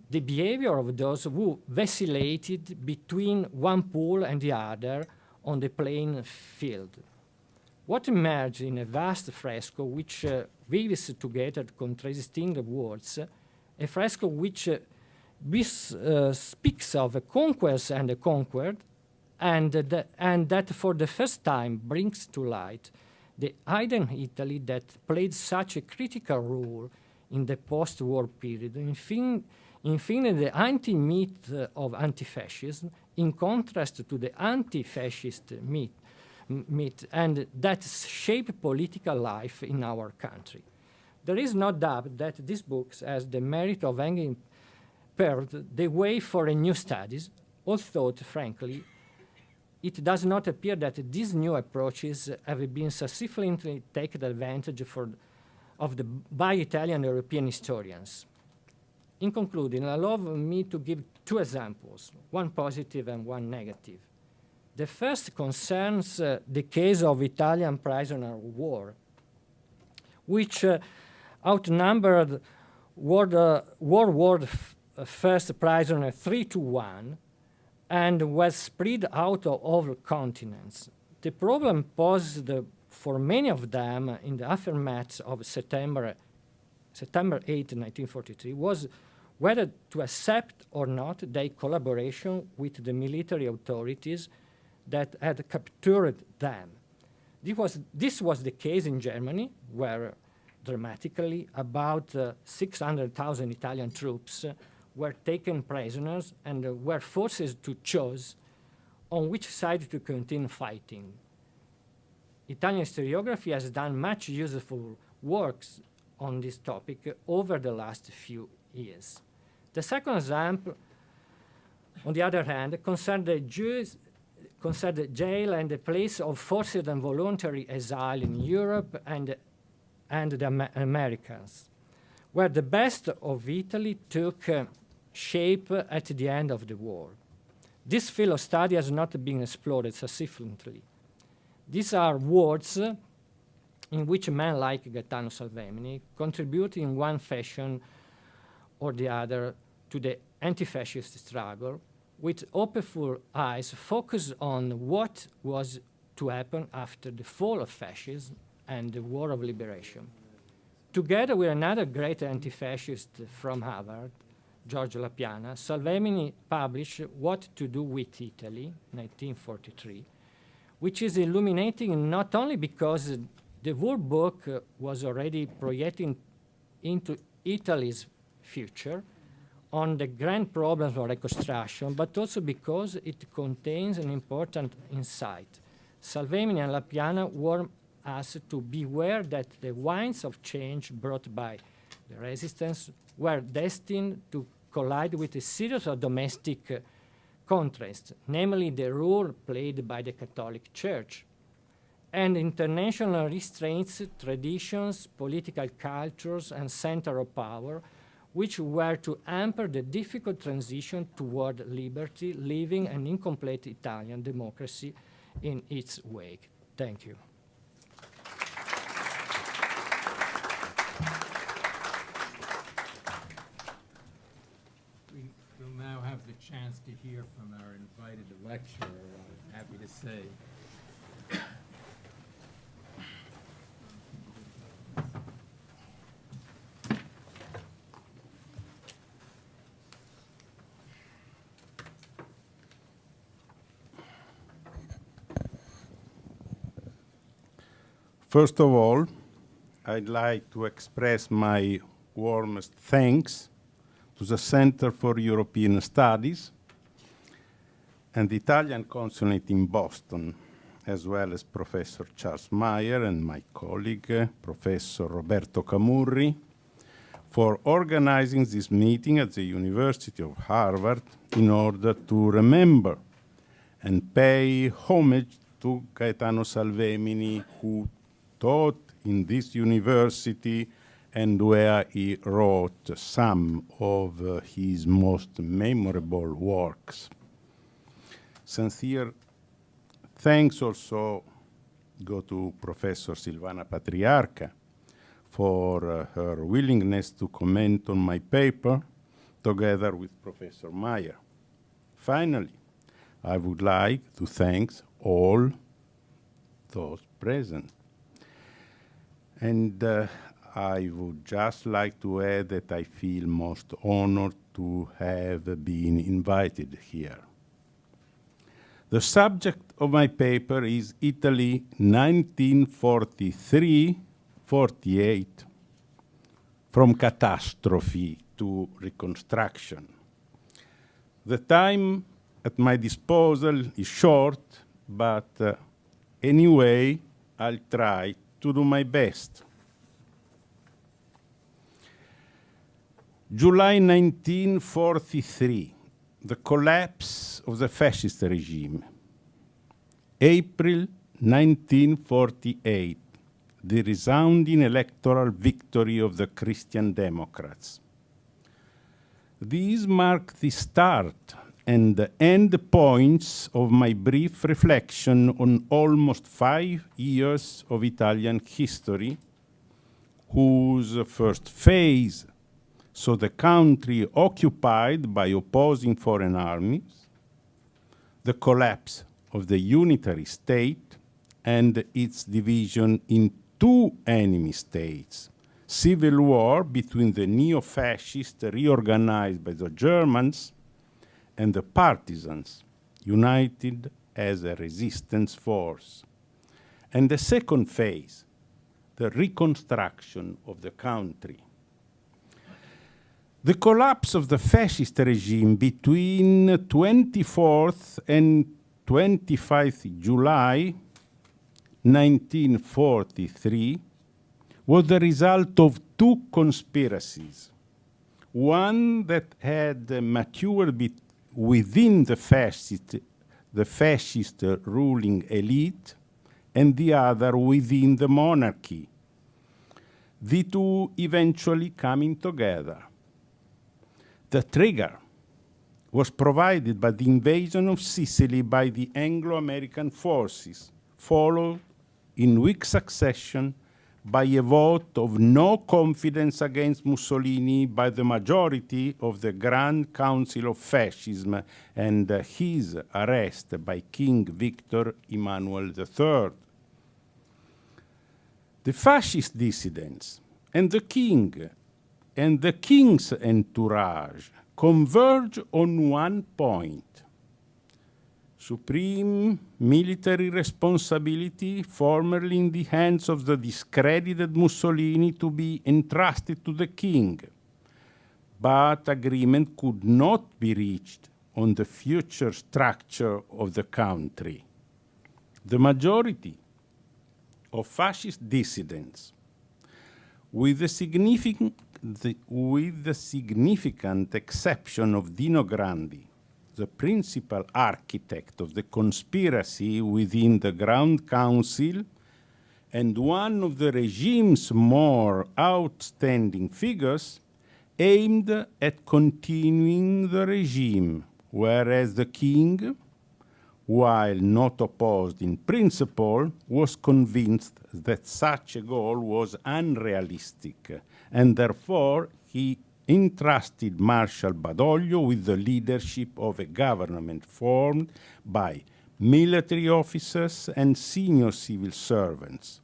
the behavior of those who vacillated between one pole and the other on the playing field. What emerged in a vast fresco which weaves together contrasting words, a fresco which speaks of a conquest and a conquered, and that for the first time brings to light the hidden Italy that played such a critical role in the post-war period. In fact, the anti-myth of anti-fascism, in contrast to the anti-fascist myth, and that shaped political life in our country. There is no doubt that this book has the merit of having paved the way for a new studies, although, frankly, it does not appear that these new approaches have been sufficiently taken advantage by Italian European historians. In concluding, allow me to give two examples, one positive and one negative. The first concerns the case of Italian prisoner of war, which outnumbered World War First prisoner 3-1 and was spread out of all continents. The problem posed for many of them in the aftermath of September 8, 1943, was whether to accept or not their collaboration with the military authorities that had captured them. This was the case in Germany, where dramatically about 600,000 Italian troops were taken prisoners and were forced to choose on which side to continue fighting. Italian historiography has done much useful works on this topic over the last few years. The second example, on the other hand, concerned the jail and the place of forced and voluntary exile in Europe and the Americas, where the best of Italy took shape at the end of the war. This field of study has not been explored sufficiently. These are words in which men like Gaetano Salvemini contribute in one fashion or the other to the anti-fascist struggle, with hopeful eyes focused on what was to happen after the fall of fascism and the War of Liberation. Together with another great anti-fascist from Harvard, Giorgio La Piana, Salvemini published What to Do with Italy, 1943, which is illuminating not only because the whole book was already projecting into Italy's future on the grand problems of Reconstruction, but also because it contains an important insight. Salvemini and La Piana warn us to beware that the winds of change brought by the resistance were destined to collide with a series of domestic contrasts, namely the role played by the Catholic Church and international restraints, traditions, political cultures, and center of power, which were to hamper the difficult transition toward liberty, leaving an incomplete Italian democracy in its wake. Thank you. We'll now have the chance to hear from our invited lecturer, I'm happy to say. First of all, I'd like to express my warmest thanks to the Center for European Studies and the Italian Consulate in Boston, as well as Professor Charles Maier and my colleague, Professor Roberto Camurri, for organizing this meeting at the University of Harvard in order to remember and pay homage to Gaetano Salvemini, who taught in this university and where he wrote some of his most memorable works. Sincere thanks also go to Professor Silvana Patriarca for her willingness to comment on my paper together with Professor Maier. Finally, I would like to thank all those present. And I would just like to add that I feel most honored to have been invited here. The subject of my paper is Italy 1943-48, from Catastrophe to Reconstruction. The time at my disposal is short, but anyway, I'll try to do my best. July 1943, the collapse of the fascist regime. April 1948, the resounding electoral victory of the Christian Democrats. These mark the start and the end points of my brief reflection on almost 5 years of Italian history, whose first phase saw the country occupied by opposing foreign armies, the collapse of the unitary state, and its division in 2 enemy states, civil war between the neo-fascists reorganized by the Germans and the partisans united as a resistance force. And the second phase, the reconstruction of the country. The collapse of the fascist regime between 24th and 25th July 1943 was the result of two conspiracies. One that had matured within the fascist ruling elite, and the other within the monarchy, the two eventually coming together. The trigger was provided by the invasion of Sicily by the Anglo-American forces, followed in weak succession by a vote of no confidence against Mussolini by the majority of the Grand Council of Fascism and his arrest by King Victor Emmanuel III. The fascist dissidents and the king and the king's entourage converge on one point: supreme military responsibility, formerly in the hands of the discredited Mussolini, to be entrusted to the king. But agreement could not be reached on the future structure of the country. The majority of fascist dissidents, with the significant exception of Dino Grandi, the principal architect of the conspiracy within the Grand Council and one of the regime's more outstanding figures, aimed at continuing the regime, whereas the king, while not opposed in principle, was convinced that such a goal was unrealistic, and therefore he entrusted Marshal Badoglio with the leadership of a government formed by military officers and senior civil servants.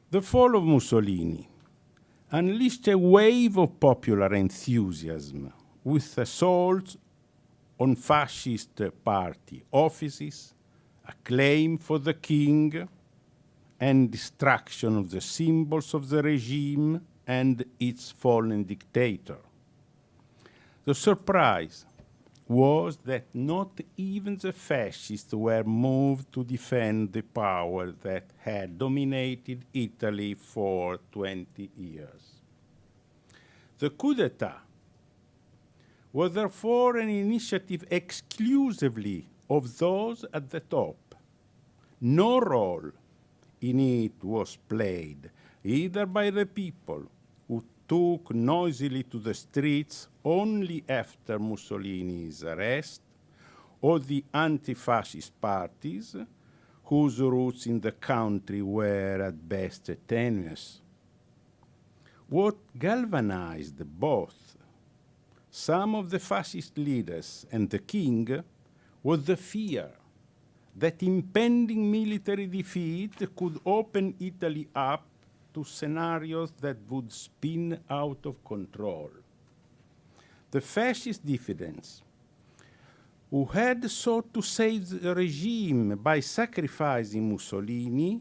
The fall of Mussolini unleashed a wave of popular enthusiasm with assaults on fascist party offices, acclaim for the king, and destruction of the symbols of the regime and its fallen dictator. The surprise was that not even the fascists were moved to defend the power that had dominated Italy for 20 years. The coup d'etat was therefore an initiative exclusively of those at the top. No role in it was played either by the people, who took noisily to the streets only after Mussolini's arrest, or the anti-fascist parties, whose roots in the country were at best tenuous. What galvanized both some of the fascist leaders and the king was the fear that impending military defeat could open Italy up to scenarios that would spin out of control. The fascist dissidents, who had sought to save the regime by sacrificing Mussolini,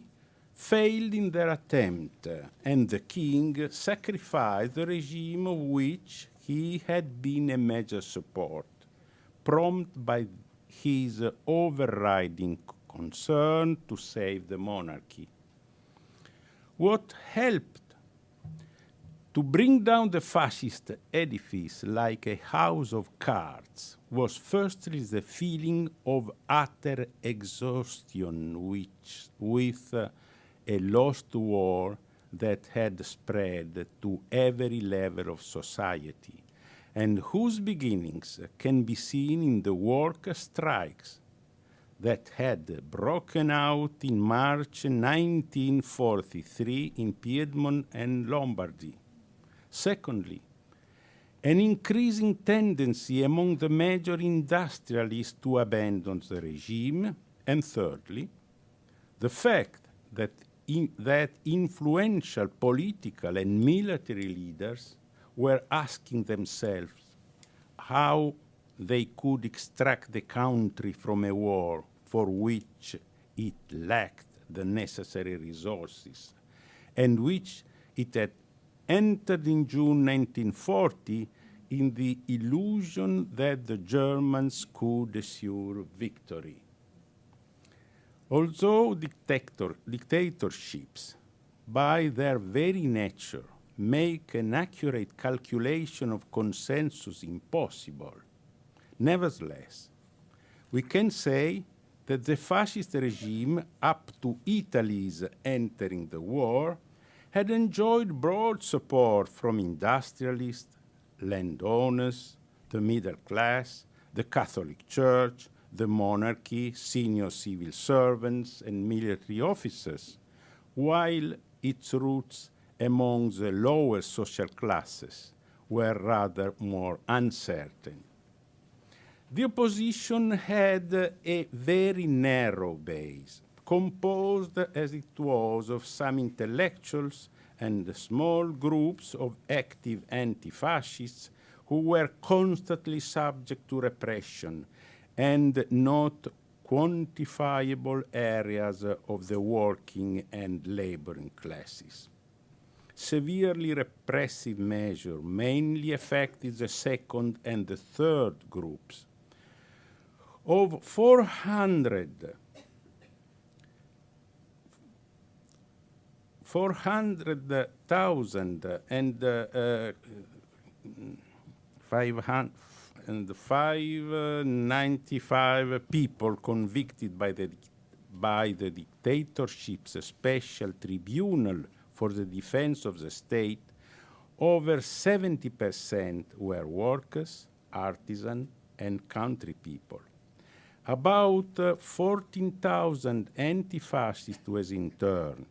failed in their attempt, and the king sacrificed the regime of which he had been a major support, prompted by his overriding concern to save the monarchy. What helped to bring down the fascist edifice like a house of cards was firstly the feeling of utter exhaustion with a lost war that had spread to every level of society, and whose beginnings can be seen in the worker strikes that had broken out in March 1943 in Piedmont and Lombardy. Secondly, an increasing tendency among the major industrialists to abandon the regime. And thirdly, the fact that influential political and military leaders were asking themselves how they could extract the country from a war for which it lacked the necessary resources, and which it had entered in June 1940 in the illusion that the Germans could assure victory. Although dictatorships, by their very nature, make an accurate calculation of consensus impossible, nevertheless, we can say that the fascist regime, up to Italy's entering the war, had enjoyed broad support from industrialists, landowners, the middle class, the Catholic Church, the monarchy, senior civil servants, and military officers, while its roots among the lower social classes were rather more uncertain. The opposition had a very narrow base, composed as it was of some intellectuals and small groups of active anti-fascists who were constantly subject to repression and not quantifiable areas of the working and laboring classes. Severely repressive measures mainly affected the second and the third groups. Of 400,000 and 595 people convicted by the dictatorship's special tribunal for the defense of the state, over 70% were workers, artisans, and country people. About 14,000 anti-fascists was interned.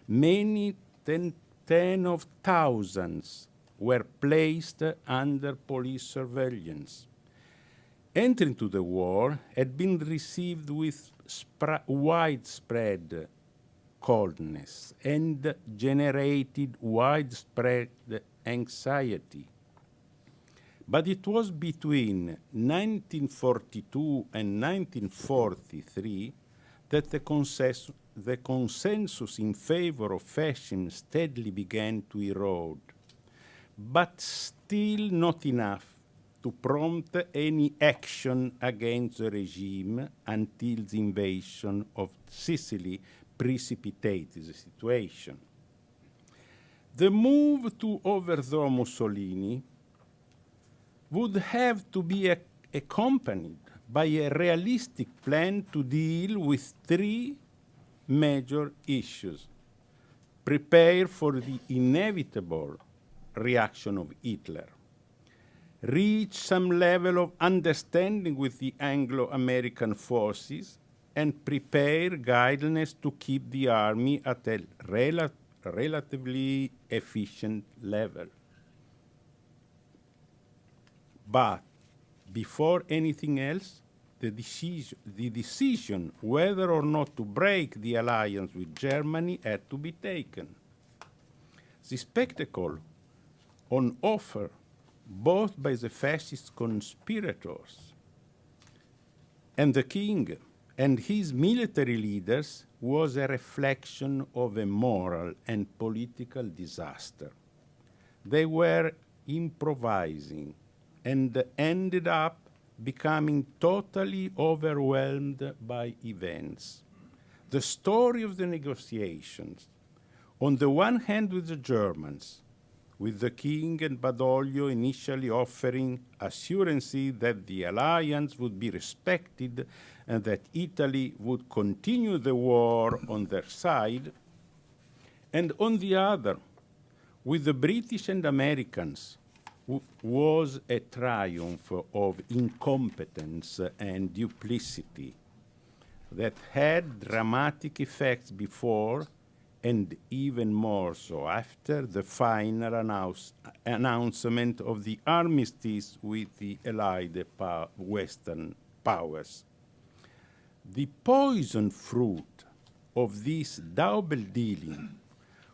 Many ten of thousands were placed under police surveillance. Entry into the war had been received with widespread coldness and generated widespread anxiety. But it was between 1942 and 1943 that the consensus in favor of fascism steadily began to erode, but still not enough to prompt any action against the regime until the invasion of Sicily precipitated the situation. The move to overthrow Mussolini would have to be accompanied by a realistic plan to deal with three major issues. Prepare for the inevitable reaction of Hitler. Reach some level of understanding with the Anglo-American forces and prepare guidelines to keep the army at a relatively efficient level. But before anything else, the decision whether or not to break the alliance with Germany had to be taken. The spectacle on offer both by the fascist conspirators and the king and his military leaders was a reflection of a moral and political disaster. They were improvising and ended up becoming totally overwhelmed by events. The story of the negotiations, on the one hand with the Germans, with the king and Badoglio initially offering assurances that the alliance would be respected and that Italy would continue the war on their side, and on the other, with the British and Americans, was a triumph of incompetence and duplicity that had dramatic effects before and even more so after the final announcement of the armistice with the Allied Western powers. The poison fruit of this double dealing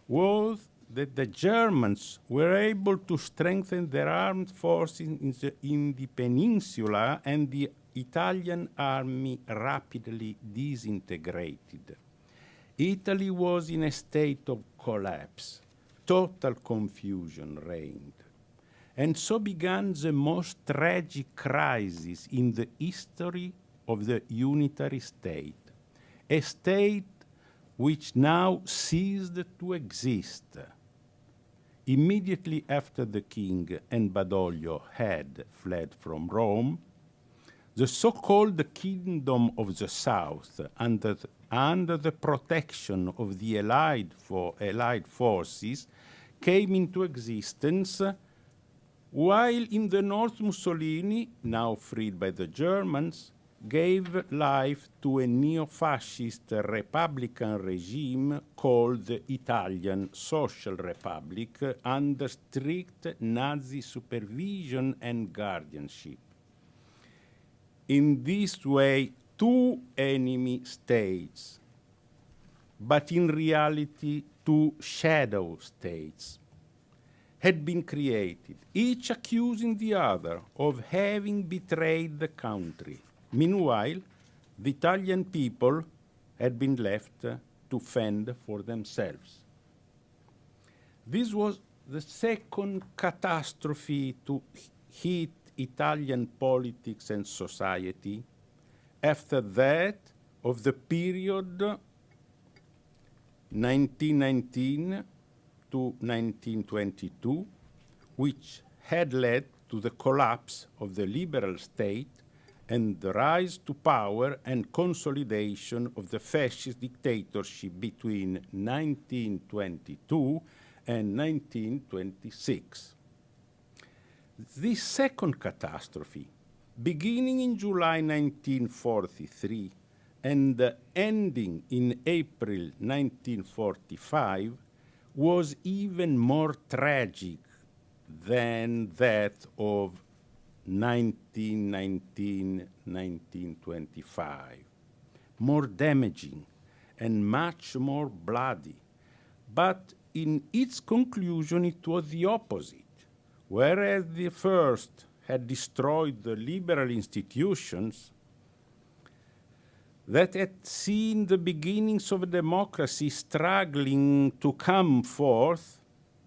was that the Germans were able to strengthen their armed forces in the peninsula and the Italian army rapidly disintegrated. Italy was in a state of collapse. Total confusion reigned. And so began the most tragic crisis in the history of the unitary state, a state which now ceased to exist. Immediately after the king and Badoglio had fled from Rome, the so-called Kingdom of the South, under the protection of the Allied forces, came into existence, while in the north Mussolini, now freed by the Germans, gave life to a neo-fascist republican regime called the Italian Social Republic under strict Nazi supervision and guardianship. In this way, two enemy states, but in reality two shadow states, had been created, each accusing the other of having betrayed the country. Meanwhile, the Italian people had been left to fend for themselves. This was the second catastrophe to hit Italian politics and society after that of the period 1919 to 1922, which had led to the collapse of the liberal state and the rise to power and consolidation of the fascist dictatorship between 1922 and 1926. This second catastrophe, beginning in July 1943 and ending in April 1945, was even more tragic than that of 1919-1925, more damaging and much more bloody. But in its conclusion, it was the opposite. Whereas the first had destroyed the liberal institutions that had seen the beginnings of democracy struggling to come forth,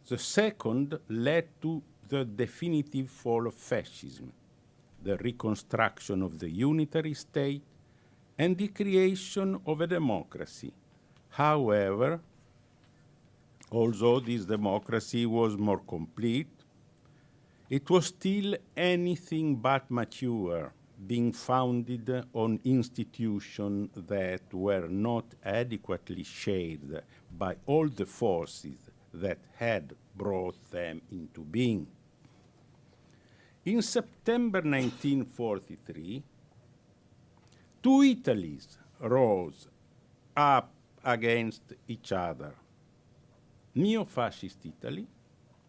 the second led to the definitive fall of fascism, the reconstruction of the unitary state, and the creation of a democracy. However, although this democracy was more complete, it was still anything but mature, being founded on institutions that were not adequately shared by all the forces that had brought them into being. In September 1943, two Italies rose up against each other. Neo-fascist Italy,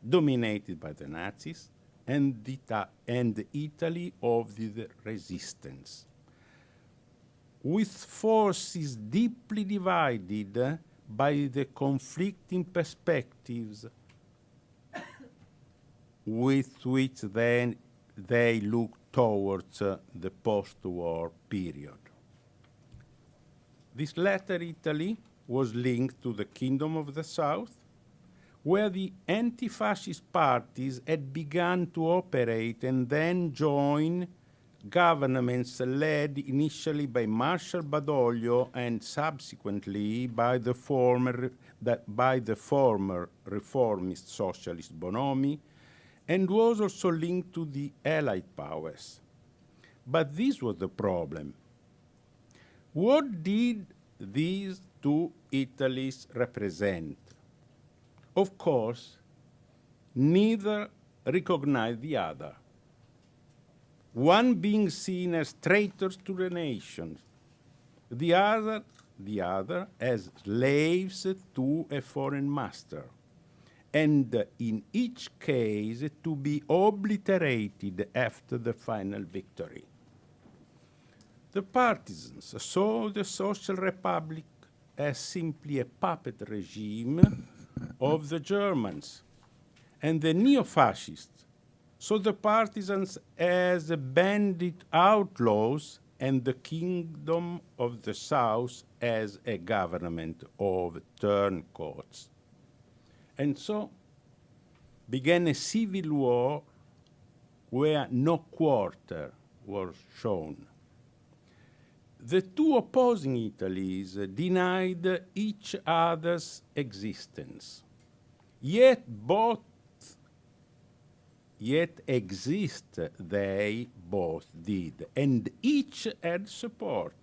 dominated by the Nazis, and Italy of the resistance, with forces deeply divided by the conflicting perspectives with which then they looked towards the post-war period. This latter Italy was linked to the Kingdom of the South, where the anti-fascist parties had begun to operate and then join governments led initially by Marshal Badoglio and subsequently by the former reformist socialist Bonomi, and was also linked to the Allied powers. But this was the problem. What did these two Italies represent? Of course, neither recognized the other, one being seen as traitors to the nation, the other as slaves to a foreign master, and in each case to be obliterated after the final victory. The partisans saw the Social Republic as simply a puppet regime of the Germans, and the neo-fascists saw the partisans as bandit outlaws and the Kingdom of the South as a government of turncoats. And so began a civil war where no quarter was shown. The two opposing Italies denied each other's existence, yet exist they both did, and each had support,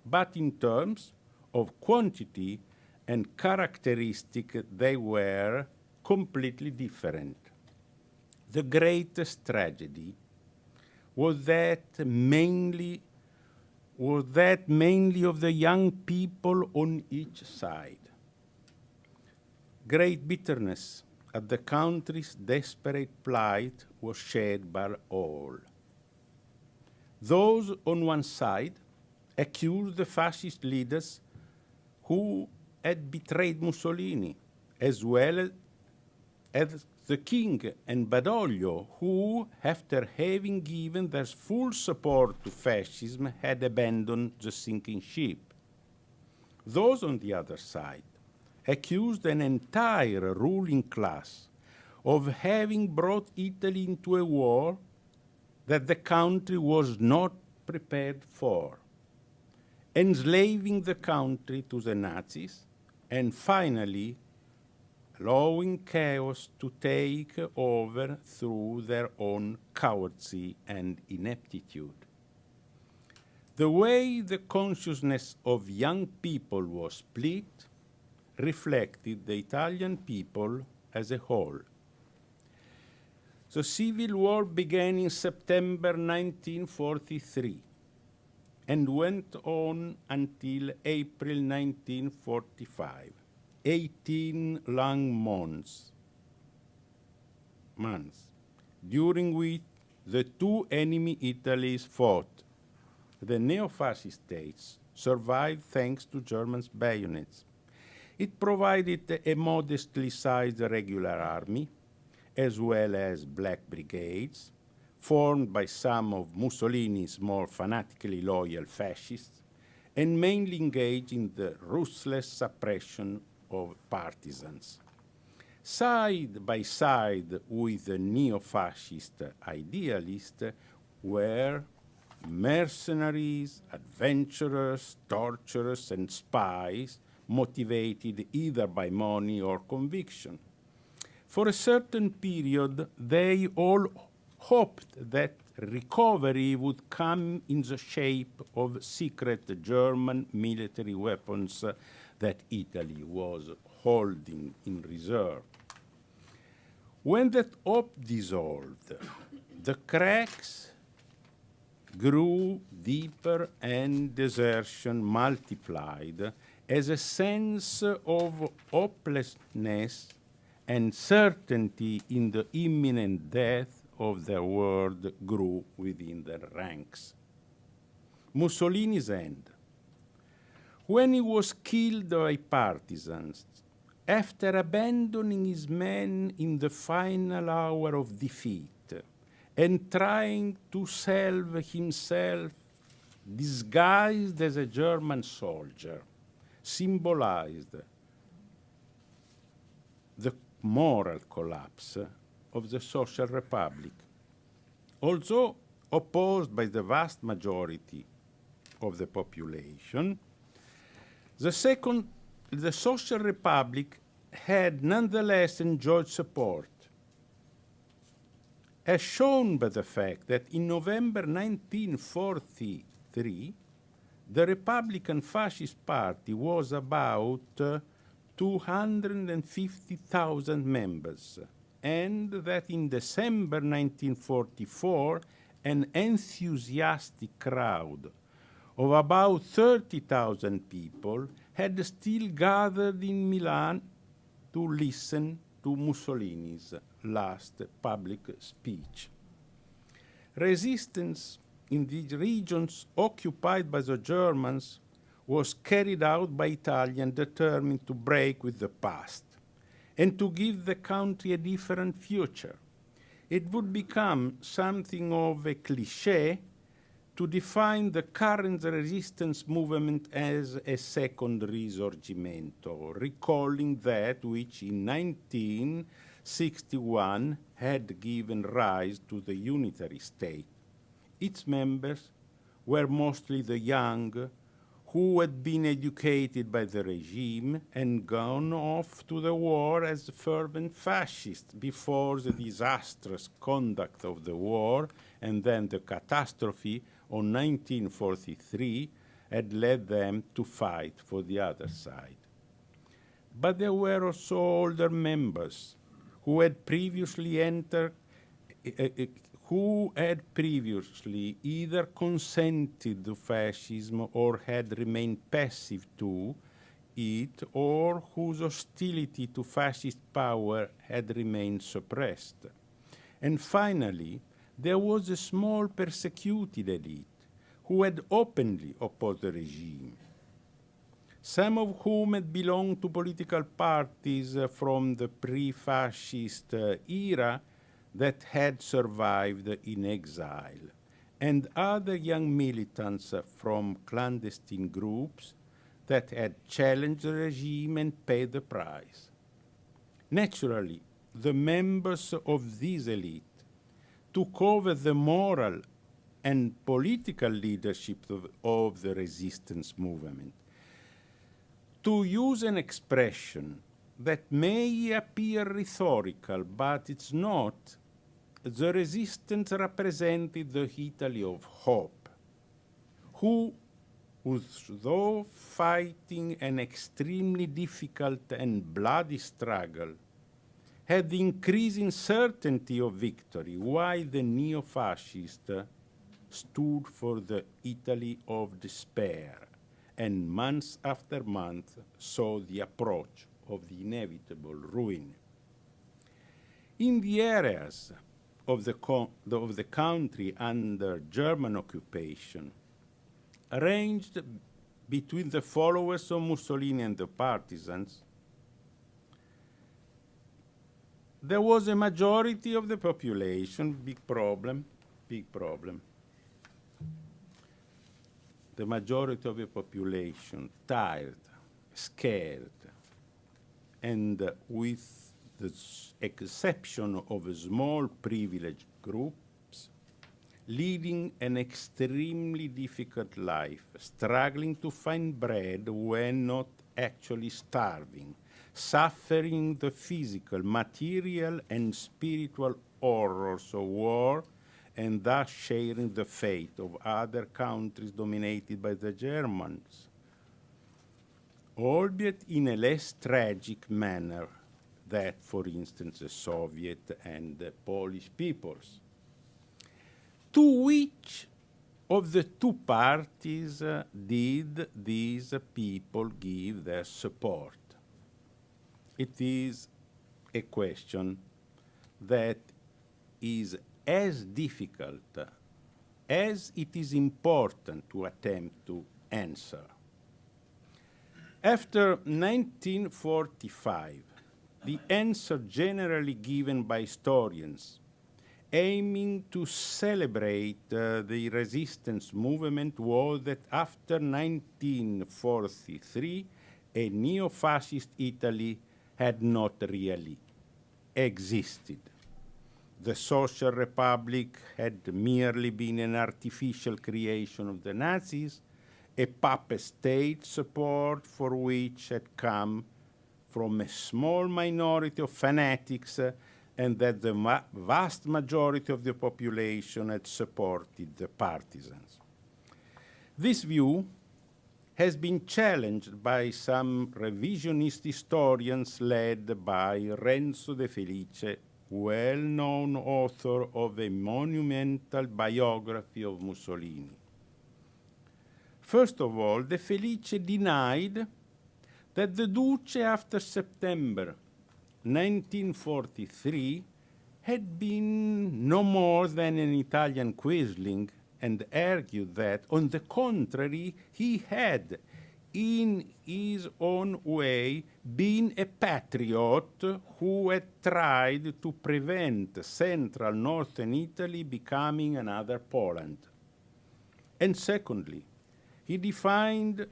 but in terms of quantity and characteristic they were completely different. The greatest tragedy was that mainly of the young people on each side. Great bitterness at the country's desperate plight was shared by all. Those on one side accused the fascist leaders who had betrayed Mussolini, as well as the king and Badoglio, who, after having given their full support to fascism, had abandoned the sinking ship. Those on the other side accused an entire ruling class of having brought Italy into a war that the country was not prepared for, enslaving the country to the Nazis, and finally allowing chaos to take over through their own cowardice and ineptitude. The way the consciousness of young people was split reflected the Italian people as a whole. The Civil War began in September 1943 and went on until April 1945, 18 long months, during which the two enemy Italies fought. The neo-fascist states survived thanks to German bayonets. It provided a modestly sized regular army, as well as black brigades, formed by some of Mussolini's more fanatically loyal fascists, and mainly engaged in the ruthless suppression of partisans. Side by side with the neo-fascist idealists were mercenaries, adventurers, torturers, and spies motivated either by money or conviction. For a certain period, they all hoped that recovery would come in the shape of secret German military weapons that Italy was holding in reserve. When that hope dissolved, the cracks grew deeper and desertion multiplied as a sense of hopelessness and certainty in the imminent death of their world grew within their ranks. Mussolini's end. When he was killed by partisans, after abandoning his men in the final hour of defeat and trying to salve himself disguised as a German soldier, symbolized the moral collapse of the Social Republic. Although opposed by the vast majority of the population, the Social Republic had nonetheless enjoyed support, as shown by the fact that in November 1943, the Republican Fascist Party was about 250,000 members, and that in December 1944, an enthusiastic crowd of about 30,000 people had still gathered in Milan to listen to Mussolini's last public speech. Resistance in the regions occupied by the Germans was carried out by Italians determined to break with the past and to give the country a different future. It would become something of a cliché to define the current resistance movement as a second risorgimento, recalling that which in 1917 61 had given rise to the unitary state. Its members were mostly the young who had been educated by the regime and gone off to the war as fervent fascists before the disastrous conduct of the war and then the catastrophe on 1943 had led them to fight for the other side. But there were also older members who had previously either consented to fascism or had remained passive to it, or whose hostility to fascist power had remained suppressed. And finally, there was a small persecuted elite who had openly opposed the regime, some of whom had belonged to political parties from the pre-fascist era that had survived in exile, and other young militants from clandestine groups that had challenged the regime and paid the price. Naturally, the members of this elite took over the moral and political leadership of the resistance movement. To use an expression that may appear rhetorical, but it's not, the resistance represented the Italy of hope, who, though fighting an extremely difficult and bloody struggle, had the increasing certainty of victory, while the neo-fascists stood for the Italy of despair, and months after month saw the approach of the inevitable ruin. In the areas of the country under German occupation, arranged between the followers of Mussolini and the partisans, there was a majority of the population, big problem. The majority of the population tired, scared, and with the exception of a small privileged groups, leading an extremely difficult life, struggling to find bread when not actually starving, suffering the physical, material, and spiritual horrors of war, and thus sharing the fate of other countries dominated by the Germans, albeit in a less tragic manner than, for instance, the Soviet and the Polish peoples. To which of the two parties did these people give their support? It is a question that is as difficult as it is important to attempt to answer. After 1945, the answer generally given by historians aiming to celebrate the resistance movement was that after 1943, a neo-fascist Italy had not really existed. The Social Republic had merely been an artificial creation of the Nazis, a puppet state support for which had come from a small minority of fanatics, and that the vast majority of the population had supported the partisans. This view has been challenged by some revisionist historians led by Renzo De Felice, well-known author of a monumental biography of Mussolini. First of all, De Felice denied that the Duce, after September 1943, had been no more than an Italian quisling, and argued that, on the contrary, he had, in his own way, been a patriot who had tried to prevent central northern Italy becoming another Poland. And secondly, he defined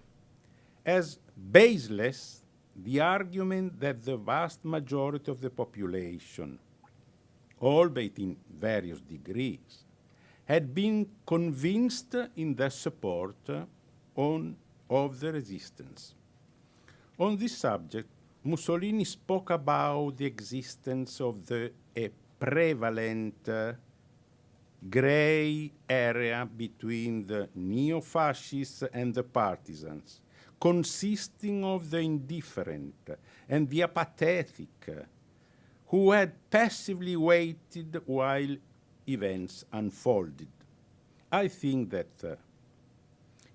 as baseless the argument that the vast majority of the population, albeit in various degrees, had been convinced in their support of the resistance. On this subject, Mussolini spoke about the existence of a prevalent gray area between the neo-fascists and the partisans, consisting of the indifferent and the apathetic, who had passively waited while events unfolded. I think that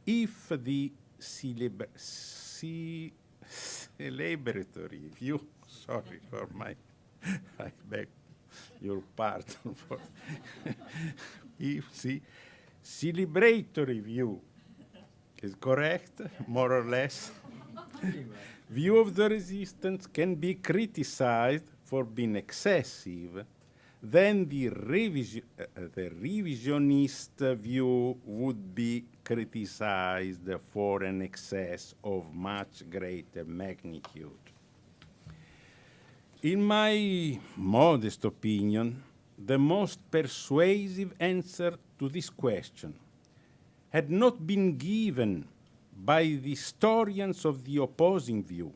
if the celebratory view, sorry for my, I beg your pardon for, if the celebratory view is correct, more or less, view of the resistance can be criticized for being excessive, then the revisionist view would be criticized for an excess of much greater magnitude. In my modest opinion, the most persuasive answer to this question had not been given by the historians of the opposing view,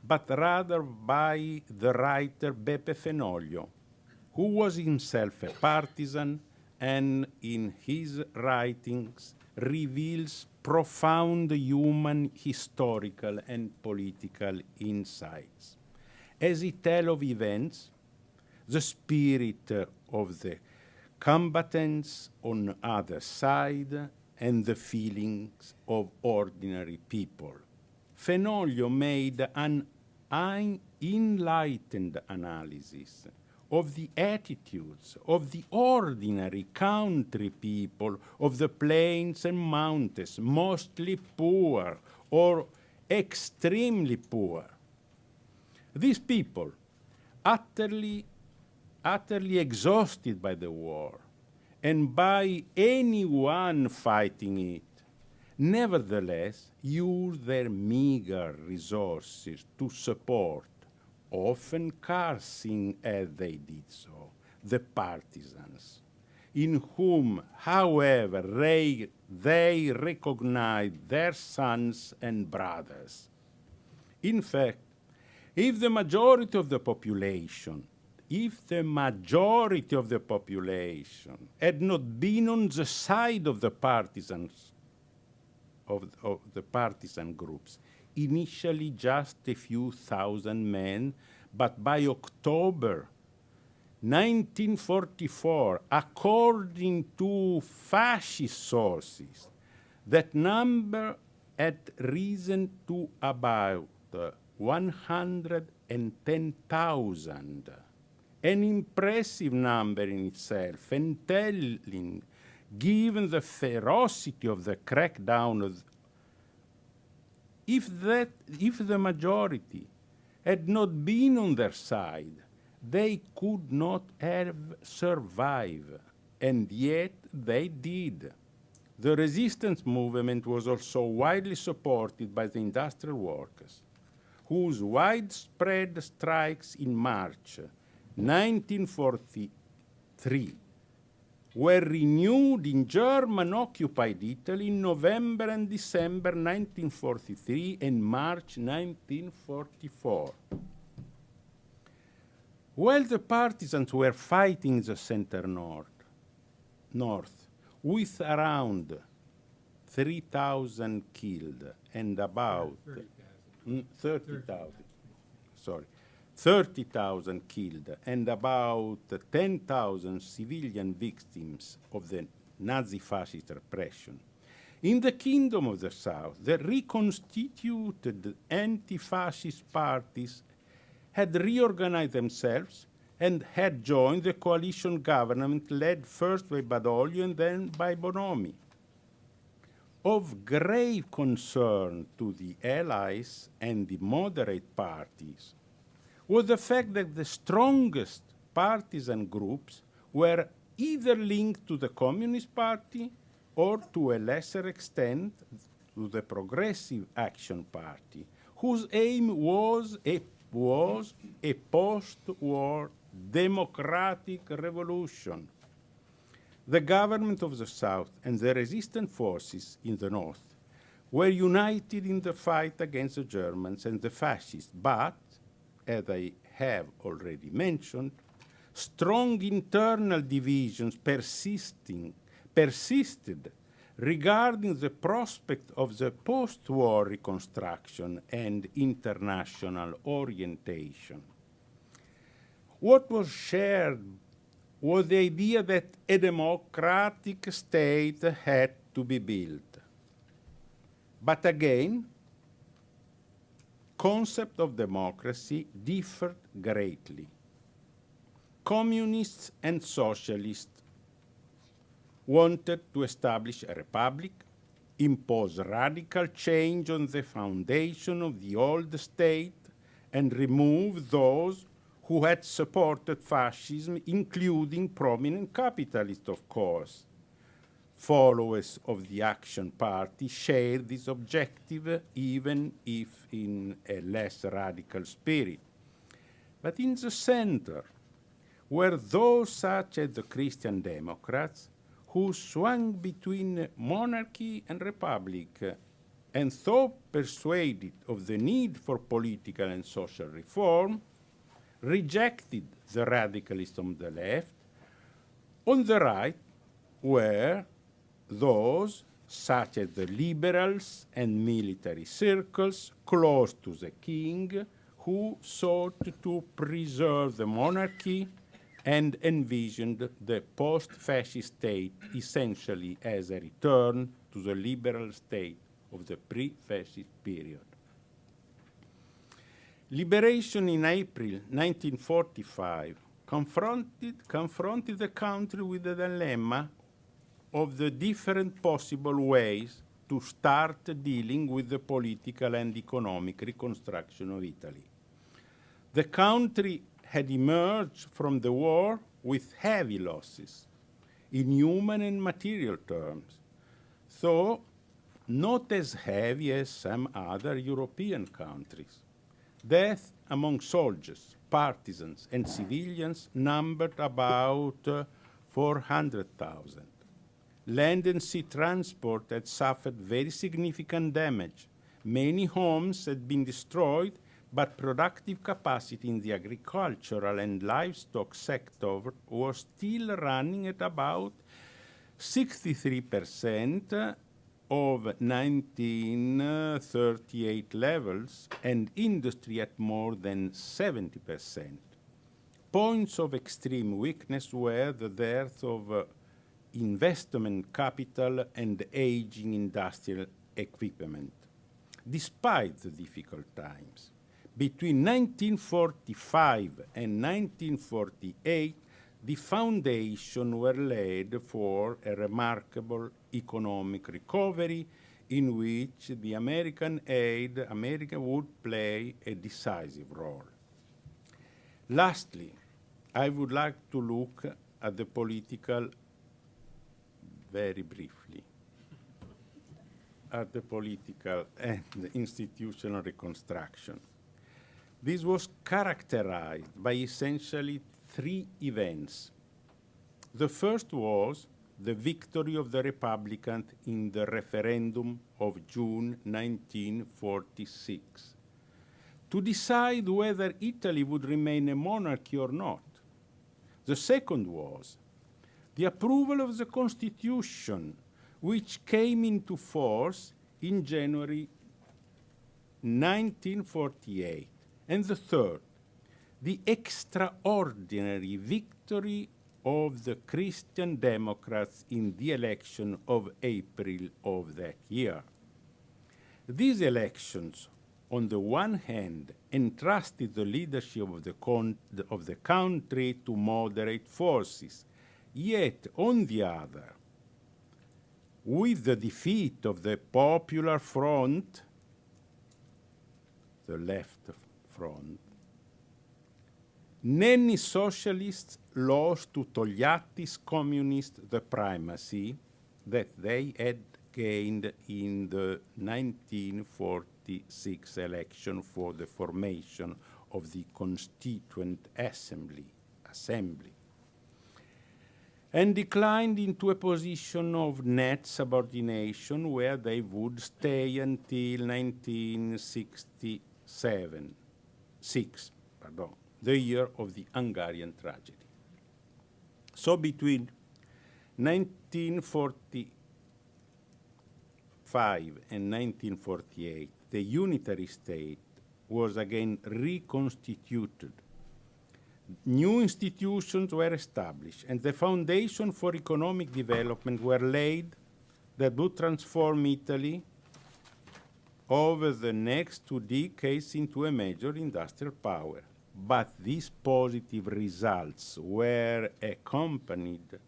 but rather by the writer Beppe Fenoglio, who was himself a partisan and in his writings reveals profound human, historical, and political insights. As he tells of events, the spirit of the combatants on either side, and the feelings of ordinary people. Fenoglio made an enlightened analysis of the attitudes of the ordinary country people of the plains and mountains, mostly poor or extremely poor. These people, utterly exhausted by the war and by anyone fighting it, nevertheless use their meager resources to support, often cursing as they did so, the partisans, in whom, however, they recognized their sons and brothers. In fact, if the majority of the population had not been on the side of the partisans, of the partisan groups, initially just a few thousand men, but by October 1944, according to fascist sources, that number had risen to about 110,000, an impressive number in itself, and telling, given the ferocity of the crackdown, if the majority had not been on their side, they could not have survived, and yet they did. The resistance movement was also widely supported by the industrial workers, whose widespread strikes in March 1943 were renewed in German-occupied Italy in November and December 1943 and March 1944. While the partisans were fighting the center north, with around 3,000 killed and about 30,000 killed and about 10,000 civilian victims of the Nazi-fascist repression. In the Kingdom of the South, the reconstituted anti-fascist parties had reorganized themselves and had joined the coalition government led first by Badoglio and then by Bonomi. Of grave concern to the Allies and the moderate parties was the fact that the strongest partisan groups were either linked to the Communist Party or to a lesser extent to the Progressive Action Party, whose aim was a post-war democratic revolution. The government of the South and the resistant forces in the North were united in the fight against the Germans and the fascists, but, as I have already mentioned, strong internal divisions persisted regarding the prospect of the post-war reconstruction and international orientation. What was shared was the idea that a democratic state had to be built. But again, concept of democracy differed greatly. Communists and socialists wanted to establish a republic, impose radical change on the foundation of the old state, and remove those who had supported fascism, including prominent capitalists, of course. Followers of the Action Party shared this objective, even if in a less radical spirit. But in the center were those such as the Christian Democrats who swung between monarchy and republic, and though persuaded of the need for political and social reform, rejected the radicalists on the left. On the right were those such as the liberals and military circles close to the king, who sought to preserve the monarchy and envisioned the post-fascist state essentially as a return to the liberal state of the pre-fascist period. Liberation in April 1945 confronted the country with the dilemma of the different possible ways to start dealing with the political and economic reconstruction of Italy. The country had emerged from the war with heavy losses in human and material terms, though not as heavy as some other European countries. Death among soldiers, partisans, and civilians numbered about 400,000. Land and sea transport had suffered very significant damage. Many homes had been destroyed, but productive capacity in the agricultural and livestock sector was still running at about 63% of 1938 levels, and industry at more than 70%. Points of extreme weakness were the dearth of investment capital and aging industrial equipment. Despite the difficult times, between 1945 and 1948, the foundation were laid for a remarkable economic recovery in which the American would play a decisive role. Lastly, I would like to look at the political, very briefly, at the political and institutional reconstruction. This was characterized by essentially three events. The first was the victory of the Republicans in the referendum of June 1946, to decide whether Italy would remain a monarchy or not. The second was the approval of the Constitution, which came into force in January 1948. And the third, the extraordinary victory of the Christian Democrats in the election of April of that year. These elections, on the one hand, entrusted the leadership of the country to moderate forces, yet on the other, with the defeat of the Popular Front, the left front, Nenni socialists lost to Togliatti's communists the primacy that they had gained in the 1946 election for the formation of the Constituent Assembly, and declined into a position of net subordination where they would stay until 1966, the year of the Hungarian tragedy. So between 1945 and 1948, the unitary state was again reconstituted. New institutions were established, and the foundation for economic development were laid that would transform Italy over the next 2 decades into a major industrial power. But these positive results were accompanied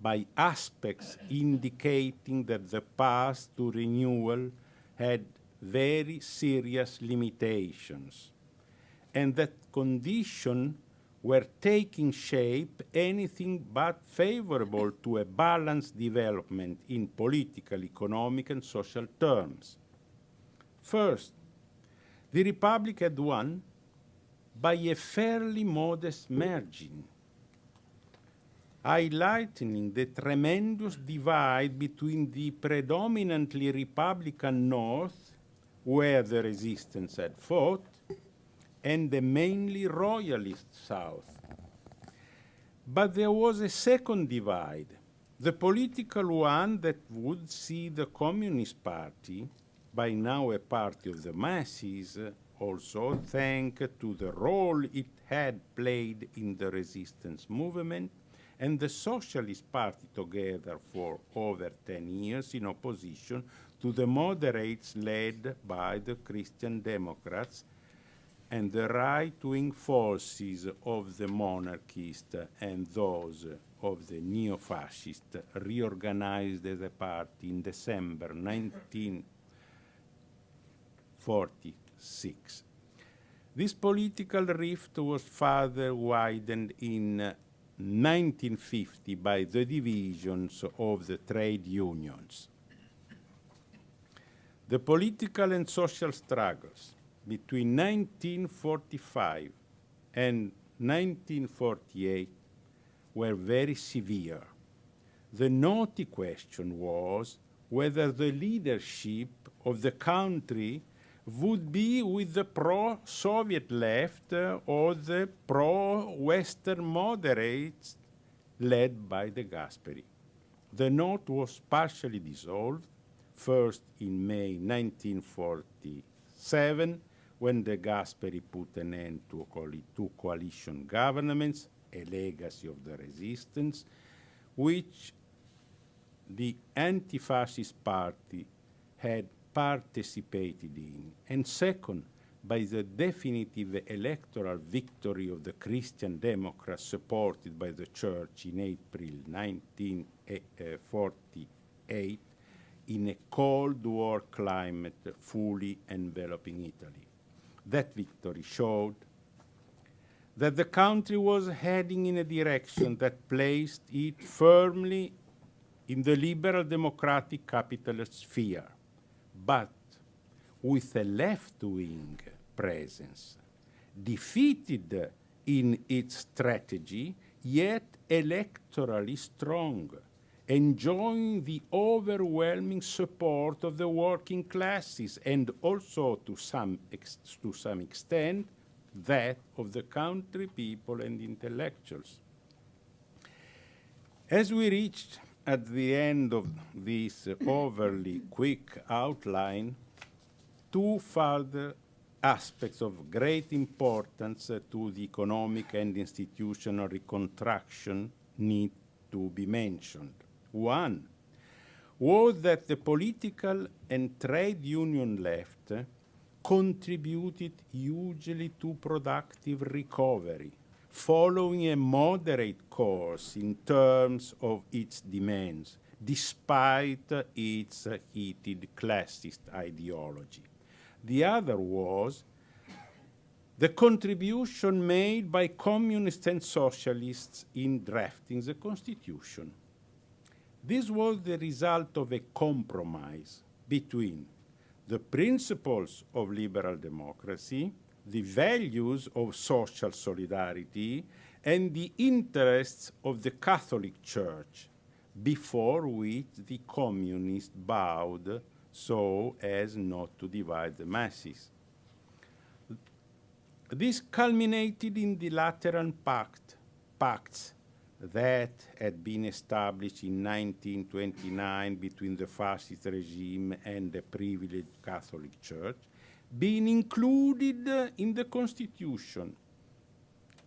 by aspects indicating that the path to renewal had very serious limitations, and that conditions were taking shape anything but favorable to a balanced development in political, economic, and social terms. First, the Republic had won by a fairly modest margin, highlighting the tremendous divide between the predominantly Republican North, where the resistance had fought, and the mainly Royalist South. But there was a second divide, the political one that would see the Communist Party, by now a party of the masses, also thanks to the role it had played in the resistance movement, and the Socialist Party together for over 10 years in opposition to the moderates led by the Christian Democrats and the right-wing forces of the monarchists and those of the neo-fascists reorganized as a party in December 1946. This political rift was further widened in 1950 by the divisions of the trade unions. The political and social struggles between 1945 and 1948 were very severe. The knotty question was whether the leadership of the country would be with the pro-Soviet left or the pro-Western moderates led by the Gasperi. The knot was partially dissolved, first in May 1947, when the Gasperi put an end to two coalition governments, a legacy of the resistance, which the anti-fascist party had participated in, and second, by the definitive electoral victory of the Christian Democrats supported by the Church in April 1948 in a Cold War climate fully enveloping Italy. That victory showed that the country was heading in a direction that placed it firmly in the liberal democratic capitalist sphere, but with a left-wing presence, defeated in its strategy, yet electorally strong, enjoying the overwhelming support of the working classes and also to some extent that of the country people and intellectuals. As we reached at the end of this overly quick outline, two further aspects of great importance to the economic and institutional reconstruction need to be mentioned. One was that the political and trade union left contributed hugely to productive recovery, following a moderate course in terms of its demands, despite its heated classist ideology. The other was the contribution made by communists and socialists in drafting the Constitution. This was the result of a compromise between the principles of liberal democracy, the values of social solidarity, and the interests of the Catholic Church, before which the communists bowed so as not to divide the masses. This culminated in the Lateran Pacts that had been established in 1929 between the fascist regime and the privileged Catholic Church, being included in the Constitution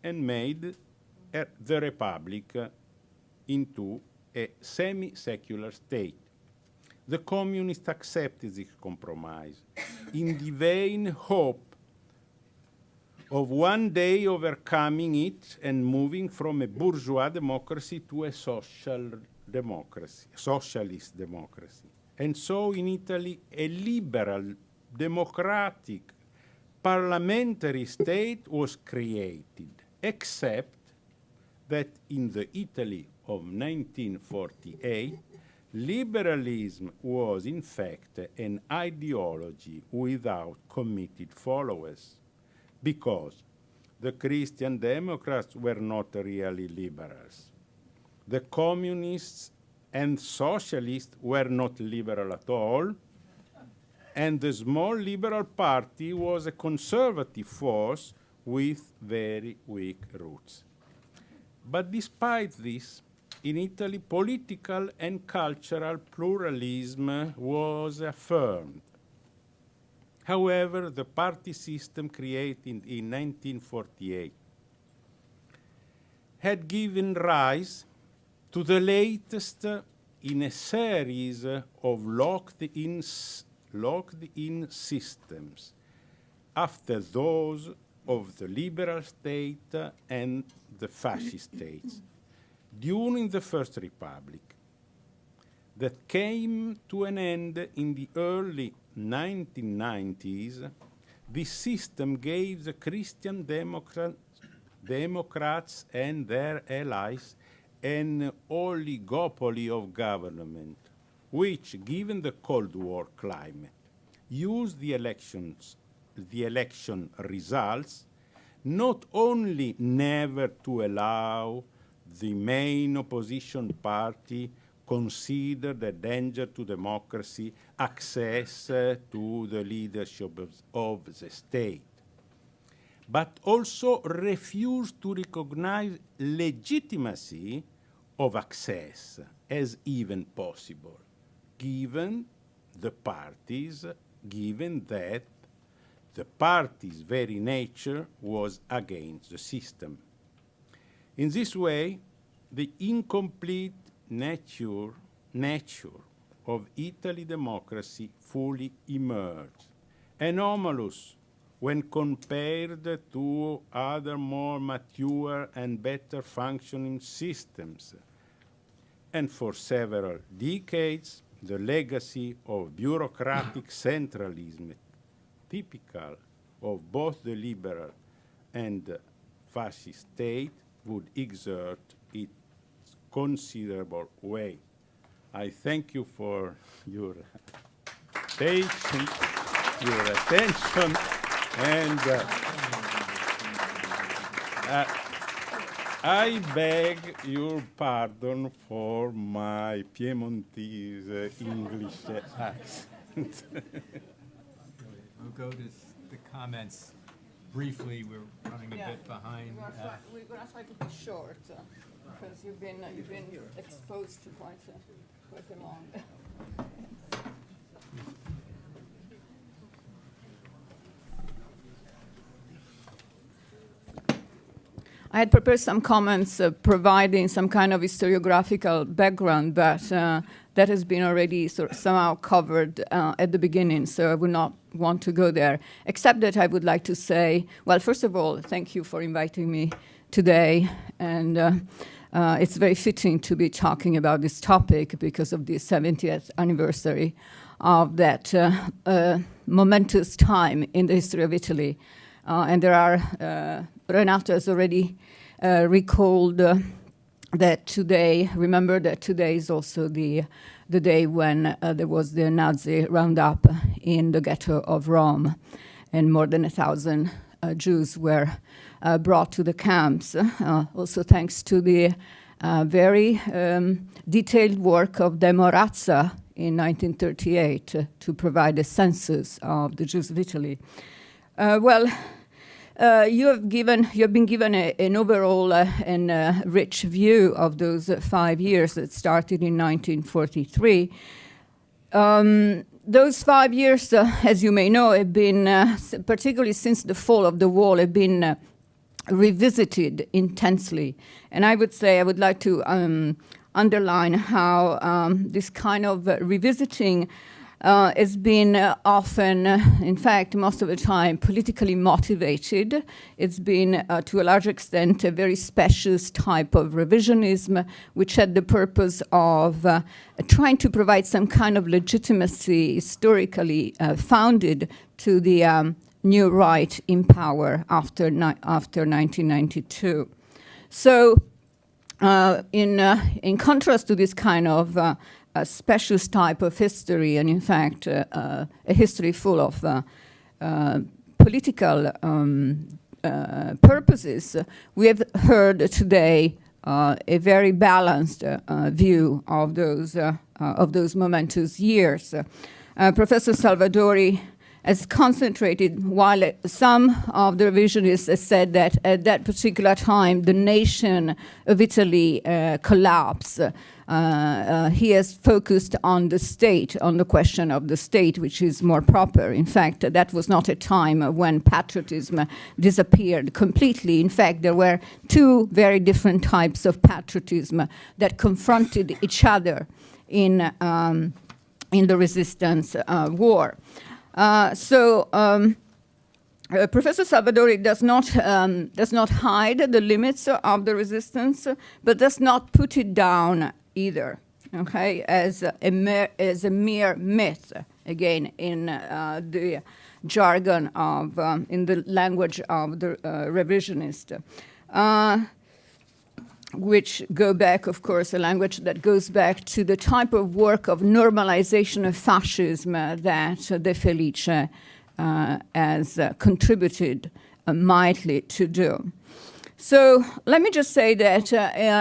and made the Republic into a semi-secular state. The communists accepted this compromise in the vain hope of one day overcoming it and moving from a bourgeois democracy to a socialist democracy. And so in Italy, a liberal, democratic, parliamentary state was created, except that in the Italy of 1948, liberalism was in fact an ideology without committed followers, because the Christian Democrats were not really liberals. The communists and socialists were not liberal at all, and the small liberal party was a conservative force with very weak roots. But despite this, in Italy, political and cultural pluralism was affirmed. However, the party system created in 1948 had given rise to the latest in a series of locked-in systems after those of the liberal state and the fascist states during the First Republic, that came to an end in the early 1990s. This system gave the Christian Democrats and their allies an oligopoly of government, which, given the Cold War climate, used the election results not only never to allow the main opposition party considered a danger to democracy access to the leadership of the state, but also refused to recognize legitimacy of access as even possible, given that the party's very nature was against the system. In this way, the incomplete nature of Italy democracy fully emerged, anomalous when compared to other more mature and better functioning systems. And for several decades, the legacy of bureaucratic centralism, typical of both the liberal and fascist state, would exert its considerable weight. I thank you for your patience, your attention, and I beg your pardon for my Piemontese English accent. We'll go to the comments briefly. We're running a bit behind. We're going to try to be short because you've been exposed to quite a long. I had prepared some comments providing some kind of historiographical background, but that has been already somehow covered at the beginning, so I would not want to go there, except that I would like to say, well, first of all, thank you for inviting me today, and it's very fitting to be talking about this topic because of the 70th anniversary of that momentous time in the history of Italy. And there are, Renato has already recalled that today, remember that today is also the day when there was the Nazi roundup in the ghetto of Rome, and more than 1,000 Jews were brought to the camps, also thanks to the very detailed work of De Morazza in 1938 to provide a census of the Jews of Italy. You have been given an overall and rich view of those 5 years that started in 1943. Those 5 years, as you may know, have been, particularly since the fall of the wall, have been revisited intensely. And I would say, I would like to underline how this kind of revisiting has been often, in fact, most of the time, politically motivated. It's been, to a large extent, a very specialist type of revisionism, which had the purpose of trying to provide some kind of legitimacy, historically founded, to the new right in power after 1992. So, in contrast to this kind of a specialist type of history, and in fact a history full of political purposes, we have heard today a very balanced view of those momentous years. Professor Salvadori has concentrated, while some of the revisionists have said that at that particular time the nation of Italy collapsed. He has focused on the state, on the question of the state, which is more proper. In fact, that was not a time when patriotism disappeared completely. In fact, there were two very different types of patriotism that confronted each other in the resistance war. Professor Salvadori does not hide the limits of the resistance, but does not put it down either, okay, as a mere myth, again, in the jargon of, in the language of the revisionist, which go back, of course, a language that goes back to the type of work of normalization of fascism that De Felice has contributed mightily to do. So let me just say that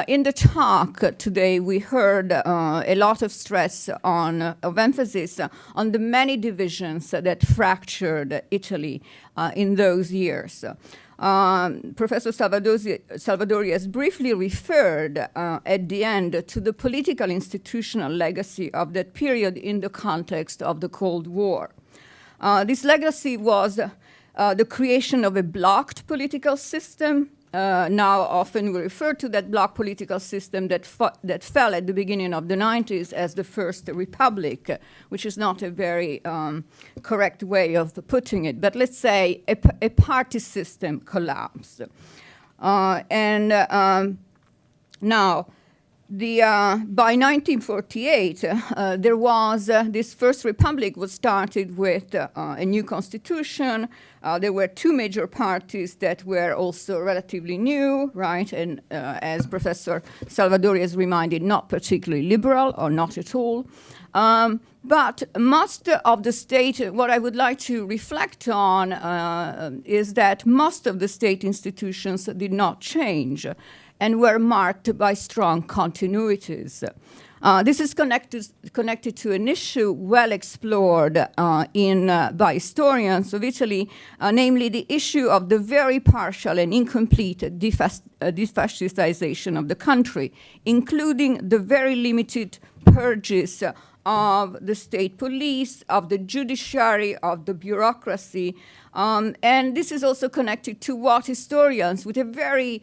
in the talk today we heard a lot of stress on, of emphasis on the many divisions that fractured Italy in those years. Professor Salvadori has briefly referred at the end to the political institutional legacy of that period in the context of the Cold War. This legacy was the creation of a blocked political system. Now often we refer to that block political system that fell at the beginning of the 90s as the First Republic, which is not a very correct way of putting it, but let's say a party system collapsed. Now, by 1948, there was this First Republic was started with a new constitution. There were two major parties that were also relatively new, right? And as Professor Salvadori has reminded, not particularly liberal or not at all. But most of the state, what I would like to reflect on is that most of the state institutions did not change and were marked by strong continuities. This is connected to an issue well explored by historians of Italy, namely the issue of the very partial and incomplete defascistization of the country, including the very limited purges of the state police, of the judiciary, of the bureaucracy. And this is also connected to what historians, with a very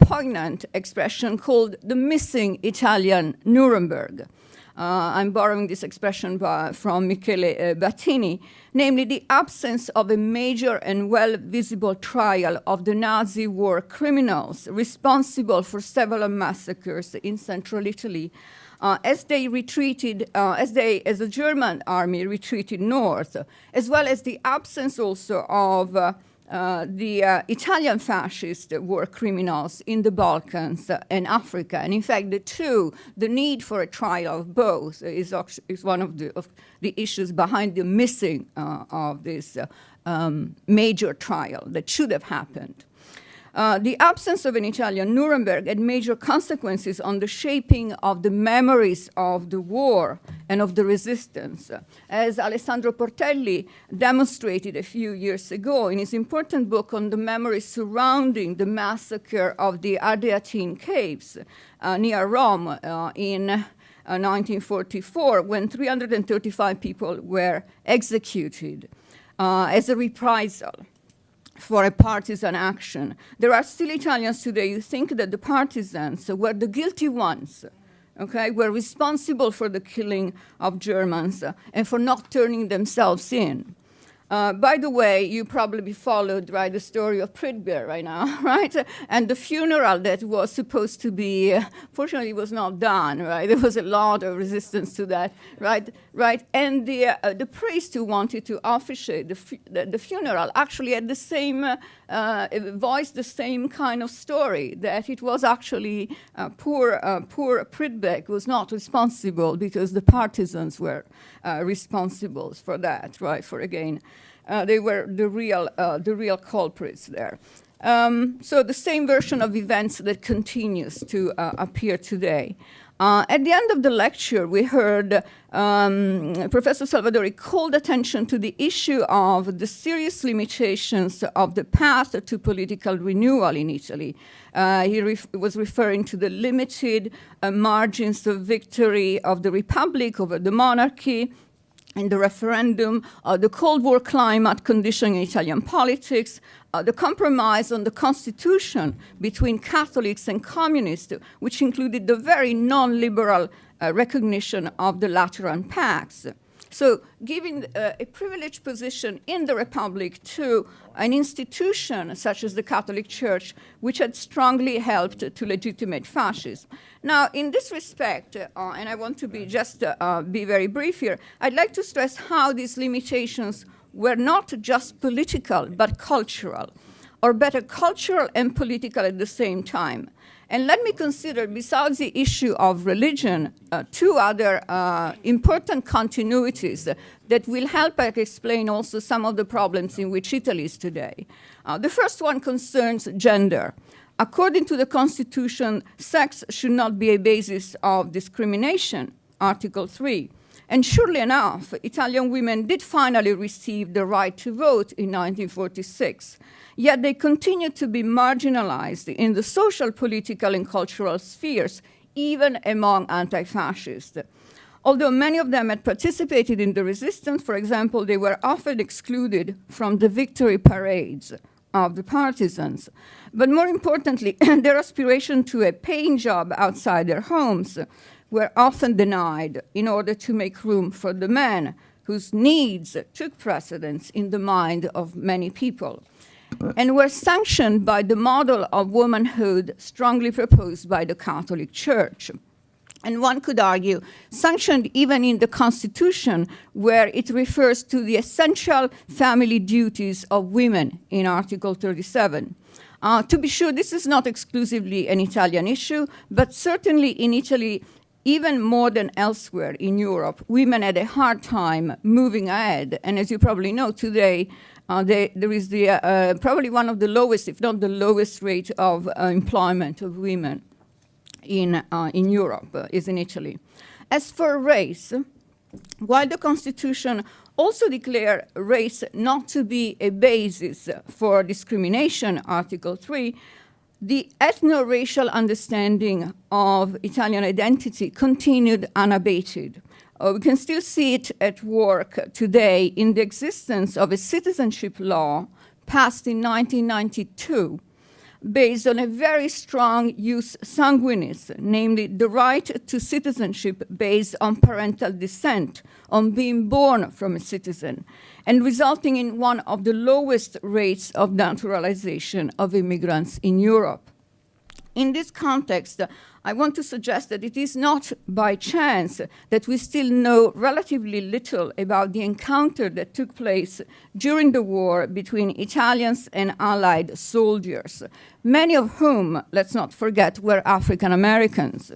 poignant expression called the missing Italian Nuremberg. I'm borrowing this expression from Michele Battini, namely the absence of a major and well-visible trial of the Nazi war criminals responsible for several massacres in central Italy. As they retreated, as the German army retreated north, as well as the absence also of the Italian fascist war criminals in the Balkans and Africa. And in fact, the need for a trial of both is one of the issues behind the missing of this major trial that should have happened. The absence of an Italian Nuremberg had major consequences on the shaping of the memories of the war and of the resistance, as Alessandro Portelli demonstrated a few years ago in his important book on the memories surrounding the massacre of the Ardeatine caves near Rome in 1944, when 335 people were executed as a reprisal for a partisan action. There are still Italians today who think that the partisans were the guilty ones, okay, were responsible for the killing of Germans and for not turning themselves in. By the way, you probably followed, right, the story of Pridbear right now, right? And the funeral that was supposed to be, fortunately, was not done, right? There was a lot of resistance to that, right? And the priest who wanted to officiate the funeral actually had the same, voiced the same kind of story, that it was actually poor Pridbeck was not responsible because the partisans were responsible for that, right? For again, they were the real culprits there. So the same version of events that continues to appear today. At the end of the lecture, we heard Professor Salvadori called attention to the issue of the serious limitations of the path to political renewal in Italy. He was referring to the limited margins of victory of the Republic over the monarchy, in the referendum, the Cold War climate conditioning Italian politics, the compromise on the constitution between Catholics and communists, which included the very non-liberal recognition of the Lateran Pacts. So giving a privileged position in the Republic to an institution such as the Catholic Church, which had strongly helped to legitimate fascism. Now, in this respect, and I want to be very brief here, I'd like to stress how these limitations were not just political, but cultural, or better, cultural and political at the same time. And let me consider, besides the issue of religion, two other important continuities that will help us explain also some of the problems in which Italy is today. The first one concerns gender. According to the Constitution, sex should not be a basis of discrimination, Article 3. And surely enough, Italian women did finally receive the right to vote in 1946. Yet they continue to be marginalized in the social, political, and cultural spheres, even among anti-fascists. Although many of them had participated in the resistance, for example, they were often excluded from the victory parades of the partisans. But more importantly, their aspiration to a paying job outside their homes were often denied in order to make room for the men whose needs took precedence in the mind of many people, and were sanctioned by the model of womanhood strongly proposed by the Catholic Church. And one could argue, sanctioned even in the Constitution, where it refers to the essential family duties of women in Article 37. To be sure, this is not exclusively an Italian issue, but certainly in Italy, even more than elsewhere in Europe, women had a hard time moving ahead. And as you probably know, today, there is probably one of the lowest, if not the lowest rate of employment of women in Europe, is in Italy. As for race, while the Constitution also declared race not to be a basis for discrimination, Article 3, the ethno-racial understanding of Italian identity continued unabated. We can still see it at work today in the existence of a citizenship law passed in 1992, based on a very strong jus sanguinis, namely the right to citizenship based on parental descent, on being born from a citizen, and resulting in one of the lowest rates of naturalization of immigrants in Europe. In this context, I want to suggest that it is not by chance that we still know relatively little about the encounter that took place during the war between Italians and Allied soldiers, many of whom, let's not forget, were African Americans.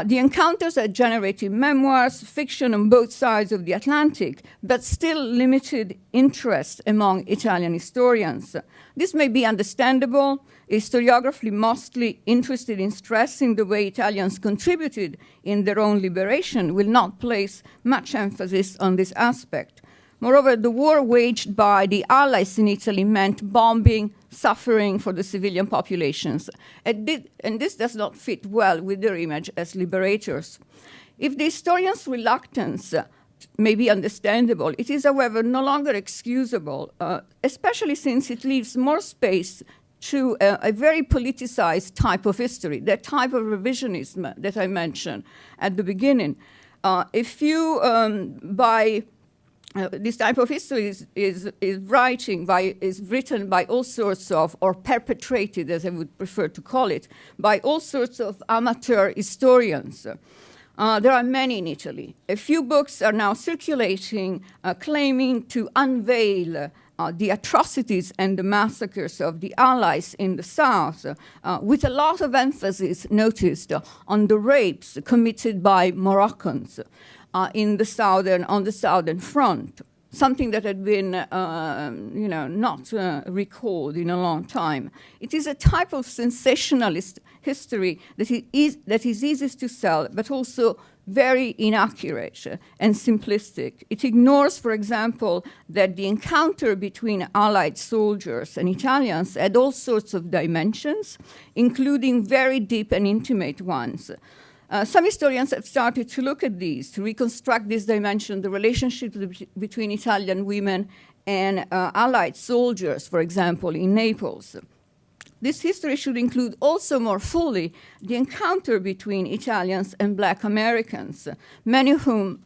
The encounters had generated memoirs, fiction on both sides of the Atlantic, but still limited interest among Italian historians. This may be understandable. Historiography mostly interested in stressing the way Italians contributed in their own liberation will not place much emphasis on this aspect. Moreover, the war waged by the Allies in Italy meant bombing, suffering for the civilian populations, and this does not fit well with their image as liberators. If the historian's reluctance may be understandable, it is, however, no longer excusable, especially since it leaves more space to a very politicized type of history, that type of revisionism that I mentioned at the beginning. This type of history is written by all sorts of, or perpetrated, as I would prefer to call it, by all sorts of amateur historians. There are many in Italy. A few books are now circulating claiming to unveil the atrocities and the massacres of the Allies in the South, with a lot of emphasis noticed on the rapes committed by Moroccans on the southern front, something that had been, not recalled in a long time. It is a type of sensationalist history that is easy to sell, but also very inaccurate and simplistic. It ignores, for example, that the encounter between Allied soldiers and Italians had all sorts of dimensions, including very deep and intimate ones. Some historians have started to look at these, to reconstruct this dimension, the relationship between Italian women and Allied soldiers, for example, in Naples. This history should include also more fully the encounter between Italians and Black Americans, many of whom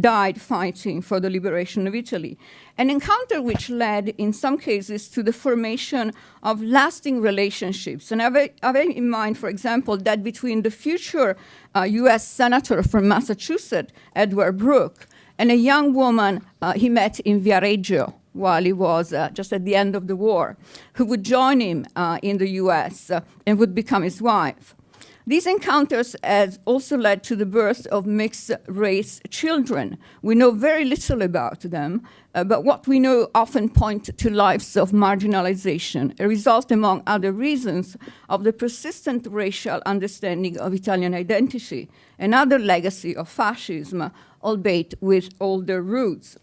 died fighting for the liberation of Italy. An encounter which led, in some cases, to the formation of lasting relationships. And I have in mind, for example, that between the future US Senator from Massachusetts, Edward Brooke, and a young woman he met in Viareggio, while he was just at the end of the war, who would join him in the US and would become his wife. These encounters has also led to the birth of mixed-race children. We know very little about them, but what we know often point to lives of marginalization, a result, among other reasons, of the persistent racial understanding of Italian identity, another legacy of fascism, albeit with older roots.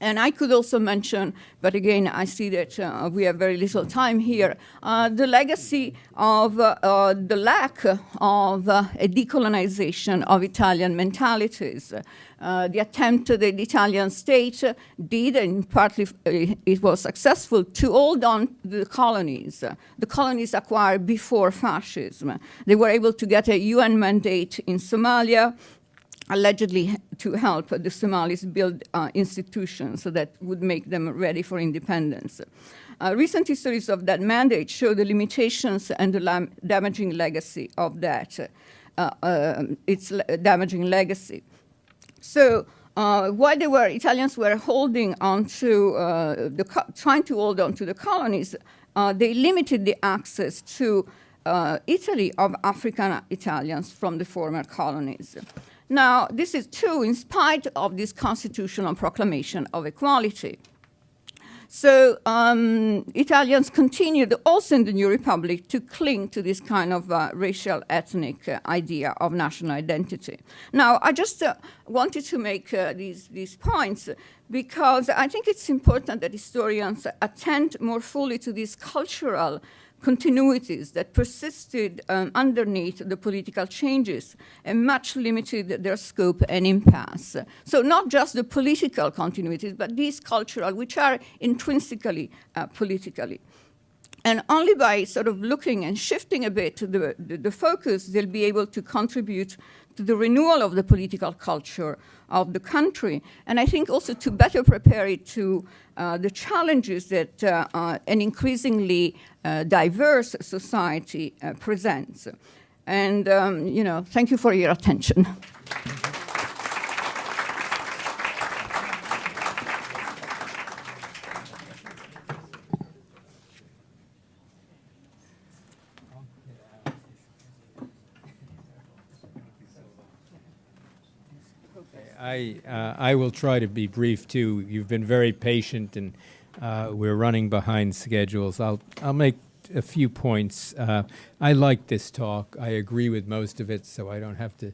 And I could also mention, but again, I see that we have very little time here, the legacy of the lack of a decolonization of Italian mentalities. The attempt that the Italian state did, and partly it was successful, to hold on to the colonies acquired before fascism. They were able to get a UN mandate in Somalia, allegedly to help the Somalis build institutions so that would make them ready for independence. Recent histories of that mandate show the limitations and the damaging legacy of that, its damaging legacy. So while Italians were holding on to, trying to hold on to the colonies, they limited the access to Italy of African Italians from the former colonies. Now, this is true in spite of this constitutional proclamation of equality. So Italians continued also in the New Republic to cling to this kind of racial ethnic idea of national identity. Now, I just wanted to make these points because I think it's important that historians attend more fully to these cultural continuities that persisted underneath the political changes and much limited their scope and impasse. So not just the political continuities, but these cultural, which are intrinsically politically. And only by sort of looking and shifting a bit the focus, they'll be able to contribute to the renewal of the political culture of the country, and I think also to better prepare it to the challenges that an increasingly diverse society presents. And, thank you for your attention. I will try to be brief too. You've been very patient, and we're running behind schedules. I'll make a few points. I like this talk. I agree with most of it, so I don't have to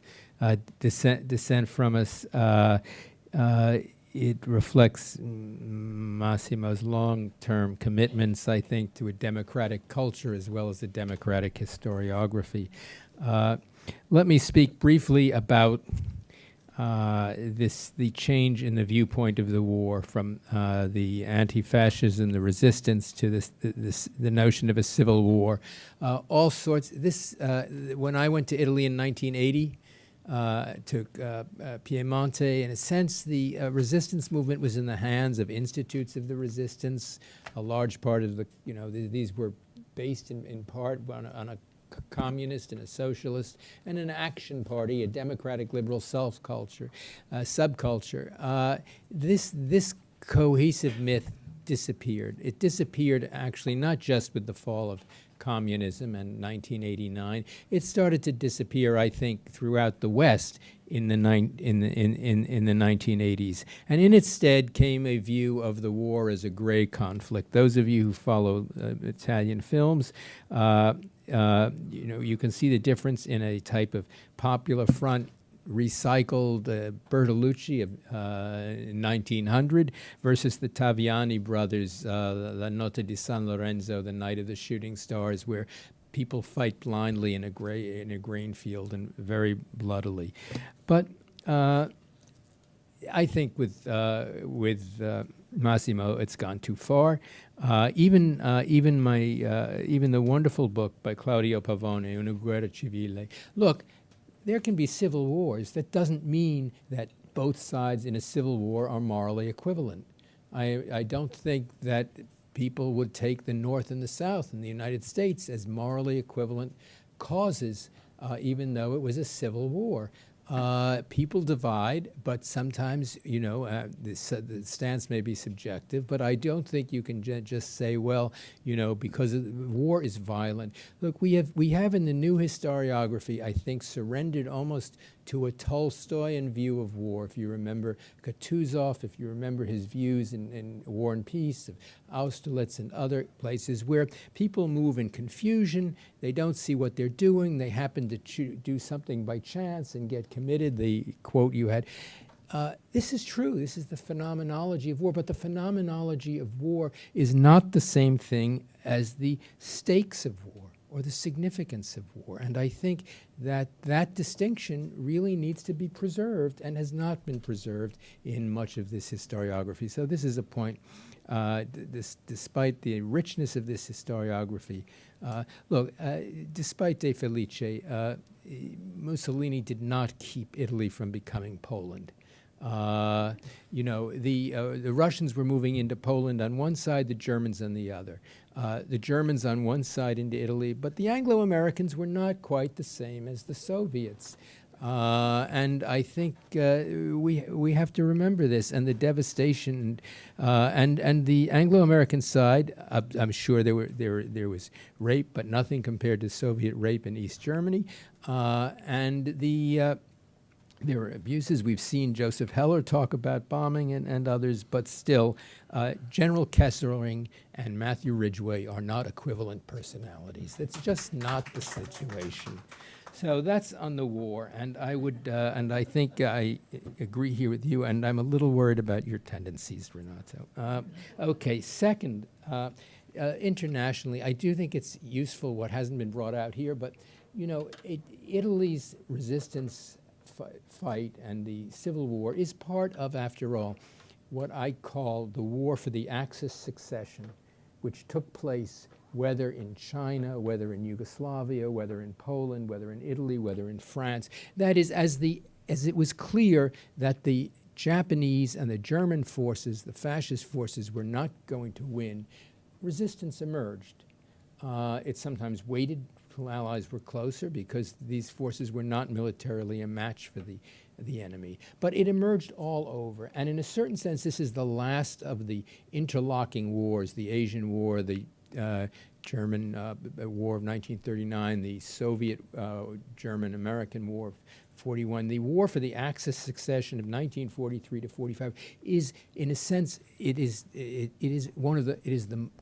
dissent from us. It reflects Massimo's long-term commitments, I think, to a democratic culture as well as a democratic historiography. Let me speak briefly about the change in the viewpoint of the war from the anti-fascism, the resistance, to the notion of a civil war. All sorts. When I went to Italy in 1980, took Piemonte. In a sense, the resistance movement was in the hands of institutes of the resistance. A large part of these were based in part on a communist and a socialist and an action party, a democratic liberal subculture. This cohesive myth disappeared. It disappeared actually not just with the fall of communism in 1989. It started to disappear, I think, throughout the West in the 1980s. And in its stead came a view of the war as a gray conflict. Those of you who follow Italian films, you can see the difference in a type of popular front recycled Bertolucci of 1900 versus the Taviani brothers, La Notte di San Lorenzo, the Night of the Shooting Stars, where people fight blindly in a grain field and very bloodily. But I think with Massimo, it's gone too far. Even the wonderful book by Claudio Pavone, Una guerra civile. Look, there can be civil wars. That doesn't mean that both sides in a civil war are morally equivalent. I don't think that people would take the North and the South in the United States as morally equivalent causes, even though it was a civil war. People divide, but sometimes, the stance may be subjective, but I don't think you can just say, well, because war is violent. Look, we have in the new historiography, I think, surrendered almost to a Tolstoyan view of war. If you remember Kutuzov, if you remember his views in War and Peace, of Austerlitz and other places where people move in confusion, they don't see what they're doing, they happen to do something by chance and get committed, the quote you had. This is true. This is the phenomenology of war, but the phenomenology of war is not the same thing as the stakes of war or the significance of war. And I think that distinction really needs to be preserved and has not been preserved in much of this historiography. So this is a point, despite the richness of this historiography. Despite De Felice, Mussolini did not keep Italy from becoming Poland. The Russians were moving into Poland on one side, the Germans on the other. The Germans on one side into Italy, but the Anglo-Americans were not quite the same as the Soviets. And I think we have to remember this, and the devastation, and the Anglo-American side. I'm sure there was rape, but nothing compared to Soviet rape in East Germany, and there were abuses. We've seen Joseph Heller talk about bombing and others, but still, General Kesselring and Matthew Ridgway are not equivalent personalities. That's just not the situation. So that's on the war, and I would, and I think I agree here with you, and I'm a little worried about your tendencies, Renato. Okay, second, internationally, I do think it's useful what hasn't been brought out here, but Italy's resistance fight and the Civil War is part of, after all, what I call the war for the Axis succession, which took place whether in China, whether in Yugoslavia, whether in Poland, whether in Italy, whether in France. That is, as it was clear that the Japanese and the German forces, the fascist forces, were not going to win, resistance emerged. It sometimes waited allies were closer because these forces were not militarily a match for the enemy. But it emerged all over. And in a certain sense, this is the last of the interlocking wars, the Asian War, the German War of 1939, the Soviet German-American War of 41. The war for the Axis succession of 1943 to 45 is, in a sense, it is the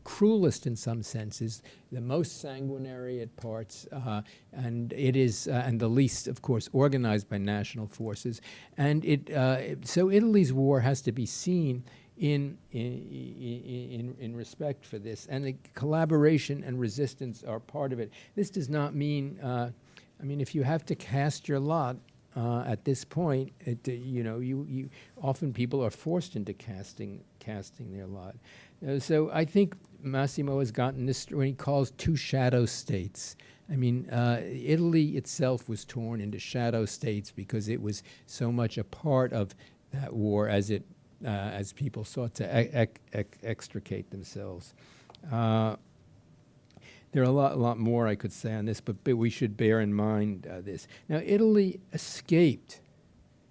cruelest in some senses, the most sanguinary at parts, and it is and the least, of course, organized by national forces. And so Italy's war has to be seen in respect for this, and the collaboration and resistance are part of it. This does not mean, I mean, if you have to cast your lot at this point, you often people are forced into casting their lot. So I think Massimo has gotten this when he calls two shadow states. I mean, Italy itself was torn into shadow states because it was so much a part of that war as people sought to extricate themselves. There are a lot more I could say on this, but we should bear in mind this. Now, Italy escaped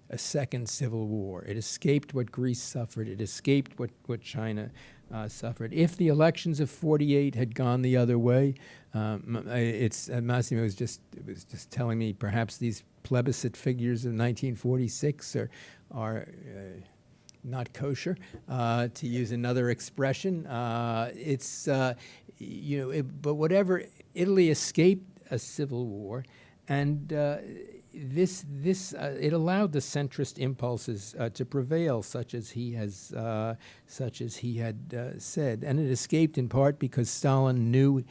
a second civil war. It escaped what Greece suffered. It escaped what China suffered. If the elections of '48 had gone the other way, Massimo was just telling me perhaps these plebiscite figures of 1946 are not kosher, to use another expression. But whatever, Italy escaped a civil war, and it allowed the centrist impulses to prevail, such as he had said, and it escaped in part because Stalin knew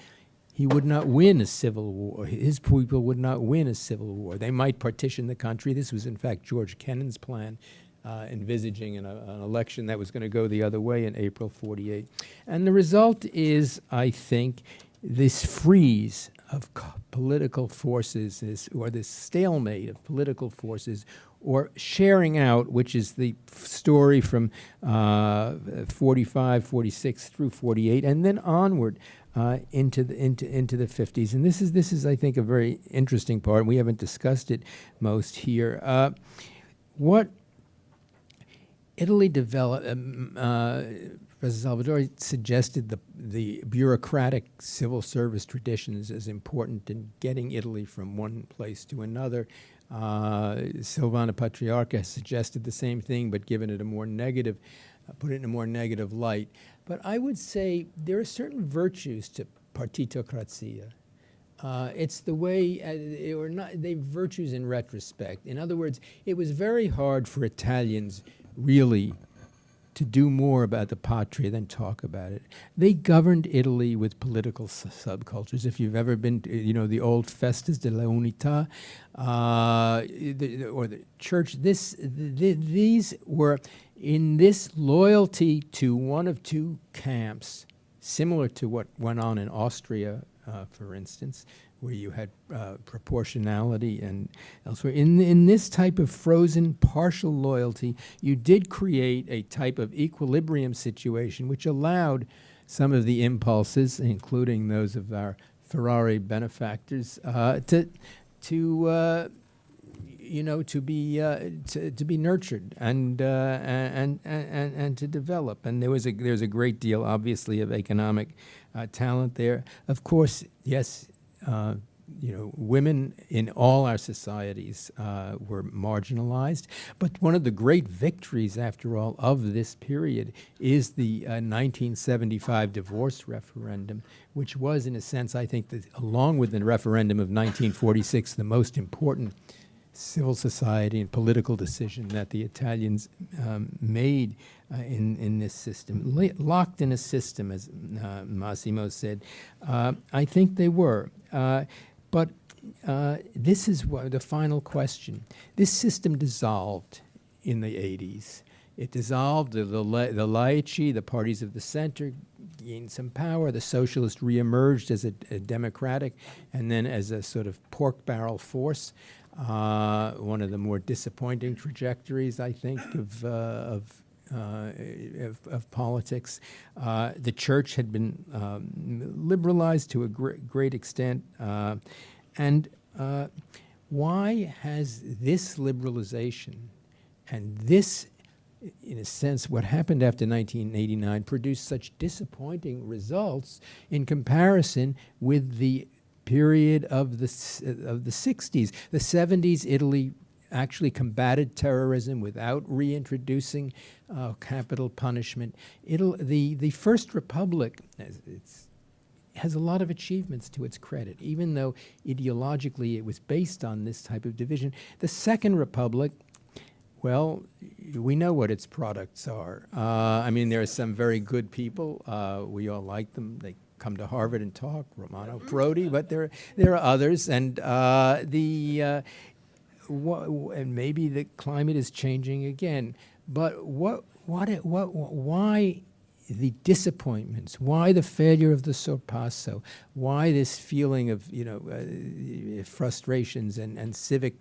he would not win a civil war. His people would not win a civil war. They might partition the country. This was, in fact, George Kennan's plan, envisaging an election that was going to go the other way in April '48. And the result is, I think, this freeze of political forces, this stalemate of political forces, or sharing out, which is the story from 45, 46 through 48, and then onward into the 50s. And this is, I think, a very interesting part. We haven't discussed it most here. What Italy developed, President Salvadori suggested the bureaucratic civil service traditions as important in getting Italy from one place to another. Silvana Patriarca suggested the same thing, but given it a more negative, put it in a more negative light. But I would say there are certain virtues to partitocrazia. It's the way, they virtues in retrospect. In other words, it was very hard for Italians really to do more about the patria than talk about it. They governed Italy with political subcultures. If you've ever been to, the old Festas della Unità, or the church, these were in this loyalty to one of two camps, similar to what went on in Austria, for instance, where you had proportionality and elsewhere. In this type of frozen partial loyalty, you did create a type of equilibrium situation which allowed some of the impulses, including those of our Ferrari benefactors, to be nurtured and to develop. And there's a great deal, obviously, of economic talent there. Of course, yes. Women in all our societies were marginalized. But one of the great victories, after all, of this period is the 1975 divorce referendum, which was, in a sense, I think, along with the referendum of 1946, the most important civil society and political decision that the Italians made in this system. Locked in a system, as Massimo said. I think they were. But this is the final question. This system dissolved in the 80s. It dissolved. The Laici, the parties of the center, gained some power. The socialists reemerged as a democratic and then as a sort of pork barrel force. One of the more disappointing trajectories, I think, of of politics. The church had been liberalized to a great extent. And why has this liberalization and this, in a sense, what happened after 1989 produced such disappointing results in comparison with the period of the 60s? The 70s, Italy actually combated terrorism without reintroducing capital punishment. The First Republic has a lot of achievements to its credit, even though ideologically it was based on this type of division. The Second Republic, well, we know what its products are. I mean, there are some very good people. We all like them. They come to Harvard and talk, Romano Prodi, but there are others. And and maybe the climate is changing again. But why the disappointments? Why the failure of the sorpasso? Why this feeling of frustrations and civic?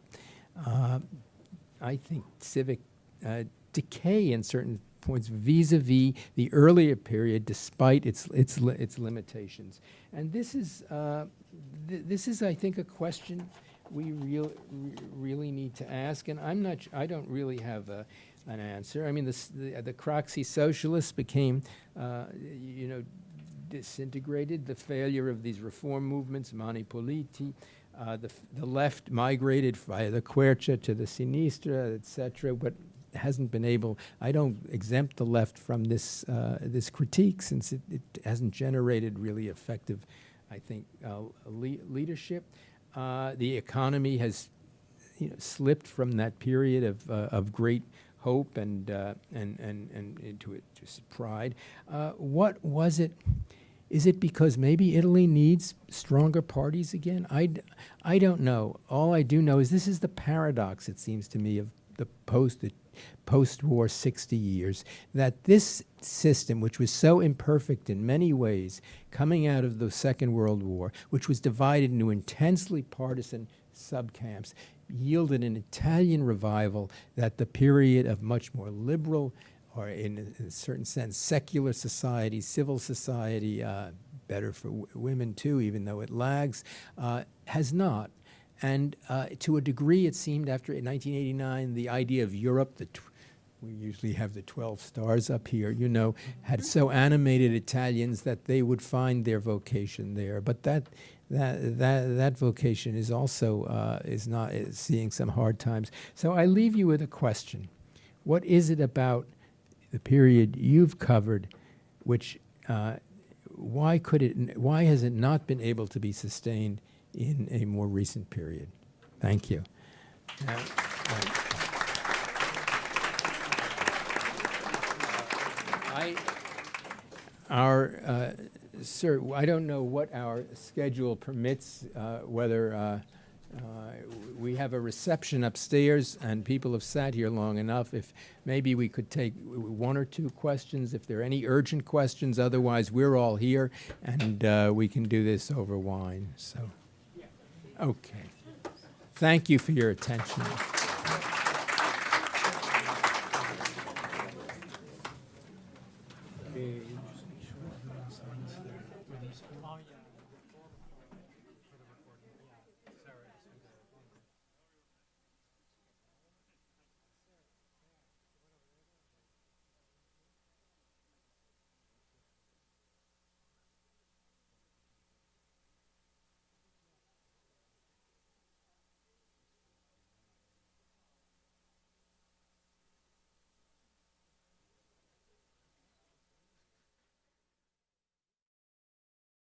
I think civic decay in certain points vis-a-vis the earlier period, despite its limitations. And this is, I think, a question we really need to ask. And I don't really have an answer. I mean, the Craxi socialists became, disintegrated. The failure of these reform movements, Mani Puliti. The left migrated via the Quercia to the Sinistra, etc., but hasn't been able. I don't exempt the left from this critique, since it hasn't generated really effective, I think, leadership. The economy has slipped from that period of great hope and into just pride. What was it? Is it because maybe Italy needs stronger parties again? I don't know. All I do know is this is the paradox, it seems to me, of the post-war 60 years, that this system, which was so imperfect in many ways, coming out of the Second World War, which was divided into intensely partisan subcamps, yielded an Italian revival that the period of much more liberal, or in a certain sense, secular society, civil society, better for women too, even though it lags, has not. And to a degree, it seemed after 1989, the idea of Europe, we usually have the 12 stars up here, had so animated Italians that they would find their vocation there. But that vocation is also is seeing some hard times. So I leave you with a question: what is it about the period you've covered, which why has it not been able to be sustained in a more recent period? Thank you. Sir, I don't know what our schedule permits, whether we have a reception upstairs and people have sat here long enough. If maybe we could take one or two questions, if there are any urgent questions. Otherwise, we're all here and we can do this over wine. So, okay. Thank you for your attention.